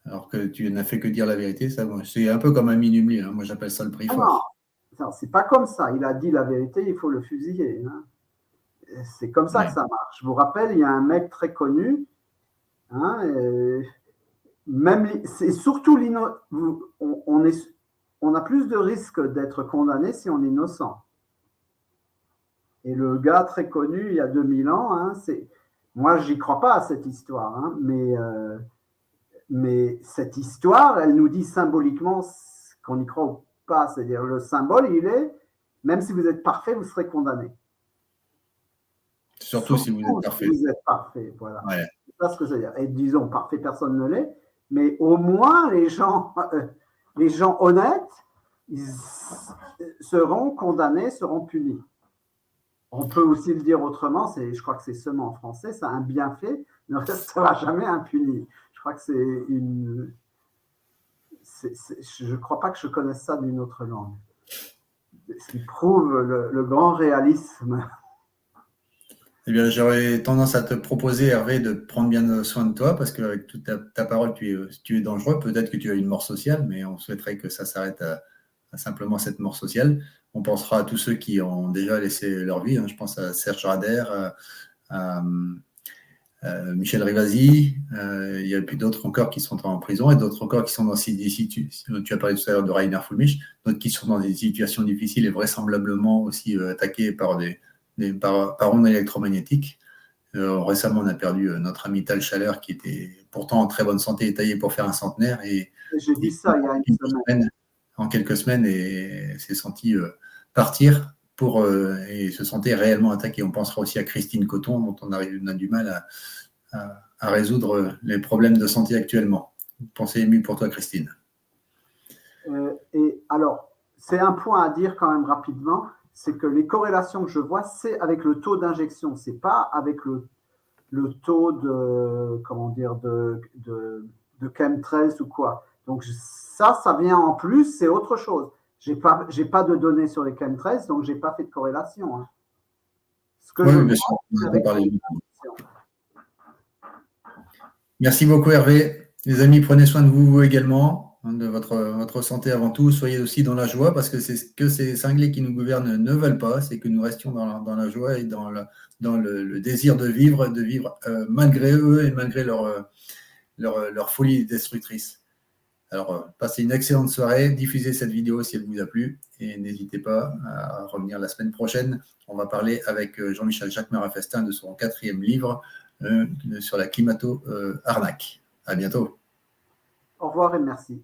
alors que tu n'as fait que dire la vérité, c'est un peu comme un minumli. Hein. Moi, j'appelle ça le prix fort. Non, c'est pas comme ça. Il a dit la vérité, il faut le fusiller. Hein. C'est comme ça que ça marche. Je vous rappelle, il y a un mec très connu. Hein, c'est surtout on a plus de risques d'être condamné si on est innocent. Et le gars très connu, il y a 2000 ans, hein, moi, j'y crois pas à cette histoire, hein, mais cette histoire, elle nous dit symboliquement qu'on n'y croit pas. C'est-à-dire, le symbole, il est, même si vous êtes parfait, vous serez condamné. Surtout si vous êtes parfait. Si vous êtes parfait, voilà. Ouais. C'est pas ce que ça veut dire. Et disons, parfait, personne ne l'est, mais au moins, les gens honnêtes, ils seront condamnés, seront punis. On peut aussi le dire autrement, je crois que c'est seulement en français, ça un bienfait ne restera jamais impuni. Je crois que je ne crois pas que je connaisse ça d'une autre langue. ce qui prouve le grand réalisme. Eh bien, j'aurais tendance à te proposer, Hervé, de prendre bien soin de toi, parce qu'avec toute ta parole, tu es dangereux. Peut-être que tu as une mort sociale, mais on souhaiterait que ça s'arrête à simplement cette mort sociale. On pensera à tous ceux qui ont déjà laissé leur vie. Je pense à Serge Rader, à Michel Rivasi. Il y a puis d'autres encore qui sont en prison et d'autres encore qui sont dans des situations. Tu as parlé tout à l'heure de Rainer Fulmich, d'autres qui sont dans des situations difficiles et vraisemblablement aussi attaqués par par ondes électromagnétiques. Récemment, on a perdu notre ami Tal Schaller qui était pourtant en très bonne santé et taillé pour faire un centenaire. J'ai dit ça il y a une semaine. En quelques semaines, et s'est senti partir et se sentait réellement attaqué. On pensera aussi à Christine Coton, dont on a du mal à résoudre les problèmes de santé actuellement. Pensez ému pour toi, Christine. Et alors, c'est un point à dire quand même rapidement, c'est que les corrélations que je vois, c'est avec le taux d'injection, c'est pas avec le taux de, comment dire, de chemtrails ou quoi. Donc ça vient en plus, c'est autre chose. J'ai pas de données sur les chemtrails, donc j'ai pas fait de corrélation. Ce que je bien sûr, on va parler. Merci beaucoup, Hervé. Les amis, prenez soin de vous également, de votre santé avant tout. Soyez aussi dans la joie, parce que c'est ce que ces cinglés qui nous gouvernent ne veulent pas, c'est que nous restions dans la joie et dans le désir de vivre malgré eux et malgré leur folie destructrice. Alors, passez une excellente soirée, diffusez cette vidéo si elle vous a plu et n'hésitez pas à revenir la semaine prochaine. On va parler avec Jean-Michel Jacquemin-Rafestin de son 4e livre sur la climato-arnaque. À bientôt. Au revoir et merci.